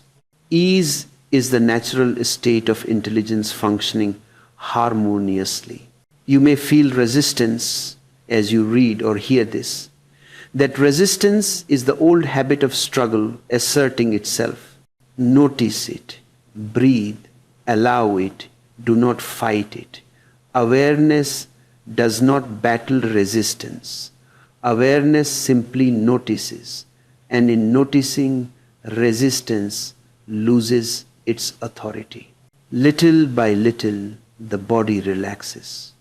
Ease is the natural state of intelligence functioning harmoniously. You may feel resistance as you read or hear this. That resistance is the old habit of struggle asserting itself. Notice it, breathe, allow it, do not fight it. Awareness does not battle resistance. Awareness simply notices, and in noticing, resistance loses its authority. Little by little, the body relaxes.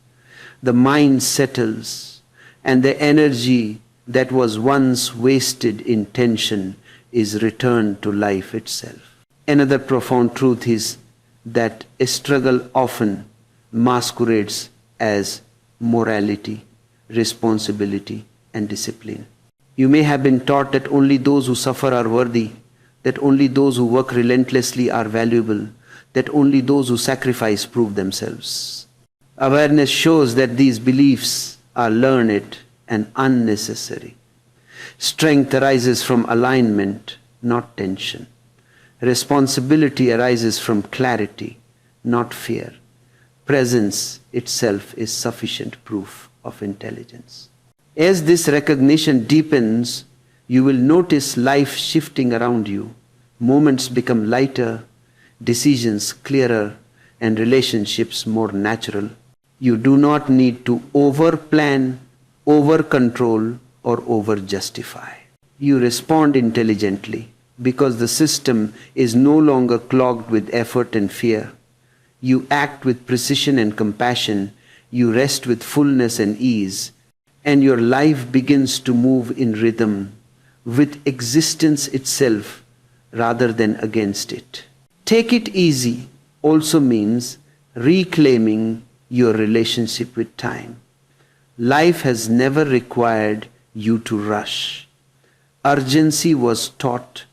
The mind settles, and the energy that was once wasted in tension is returned to life itself. Another profound truth is that a struggle often masquerades as morality, responsibility, and discipline. You may have been taught that only those who suffer are worthy, that only those who work relentlessly are valuable, that only those who sacrifice prove themselves. Awareness shows that these beliefs are learned and unnecessary. Strength arises from alignment, not tension. Responsibility arises from clarity, not fear. Presence itself is sufficient proof of intelligence. As this recognition deepens, you will notice life shifting around you. Moments become lighter, decisions clearer, and relationships more natural. You do not need to over-plan, over-control, or over-justify. You respond intelligently because the system is no longer clogged with effort and fear. You act with precision and compassion. You rest with fullness and ease. And your life begins to move in rhythm with existence itself rather than against it. Take it easy also means reclaiming your relationship with time. Life has never required you to rush. Urgency was taught,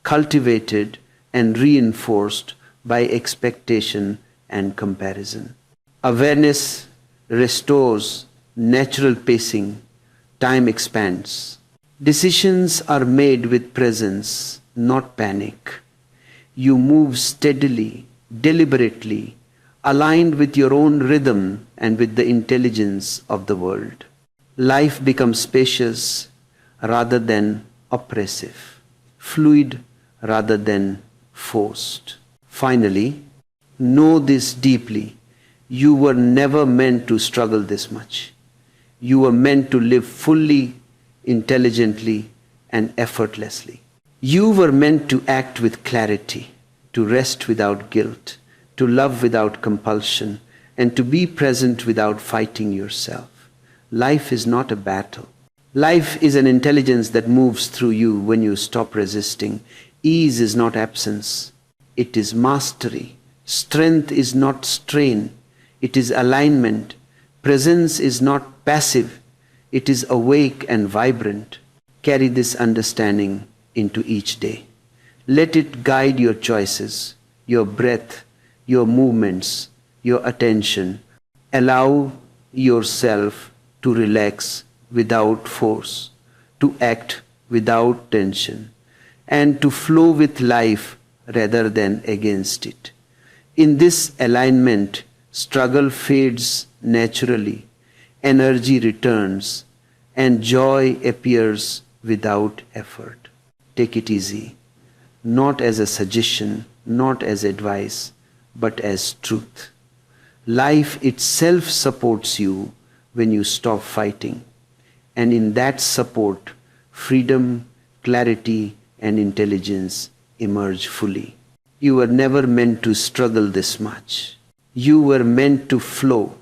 cultivated, and reinforced by expectation and comparison. Awareness restores natural pacing. Time expands. Decisions are made with presence, not panic. You move steadily, deliberately, aligned with your own rhythm and with the intelligence of the world. Life becomes spacious rather than oppressive, fluid rather than forced. Finally, know this deeply. You were never meant to struggle this much. You were meant to live fully, intelligently, and effortlessly. You were meant to act with clarity, to rest without guilt, to love without compulsion, and to be present without fighting yourself. Life is not a battle. Life is an intelligence that moves through you when you stop resisting. Ease is not absence. It is mastery. Strength is not strain. It is alignment. Presence is not passive. It is awake and vibrant. Carry this understanding into each day. Let it guide your choices, your breath, your movements, your attention. Allow yourself to relax without force, to act without tension, and to flow with life rather than against it. In this alignment, struggle fades naturally, energy returns, and joy appears without effort. Take it easy, not as a suggestion, not as advice, but as truth. Life itself supports you when you stop fighting, and in that support, freedom, clarity, and intelligence emerge fully. You were never meant to struggle this much. You were meant to flow,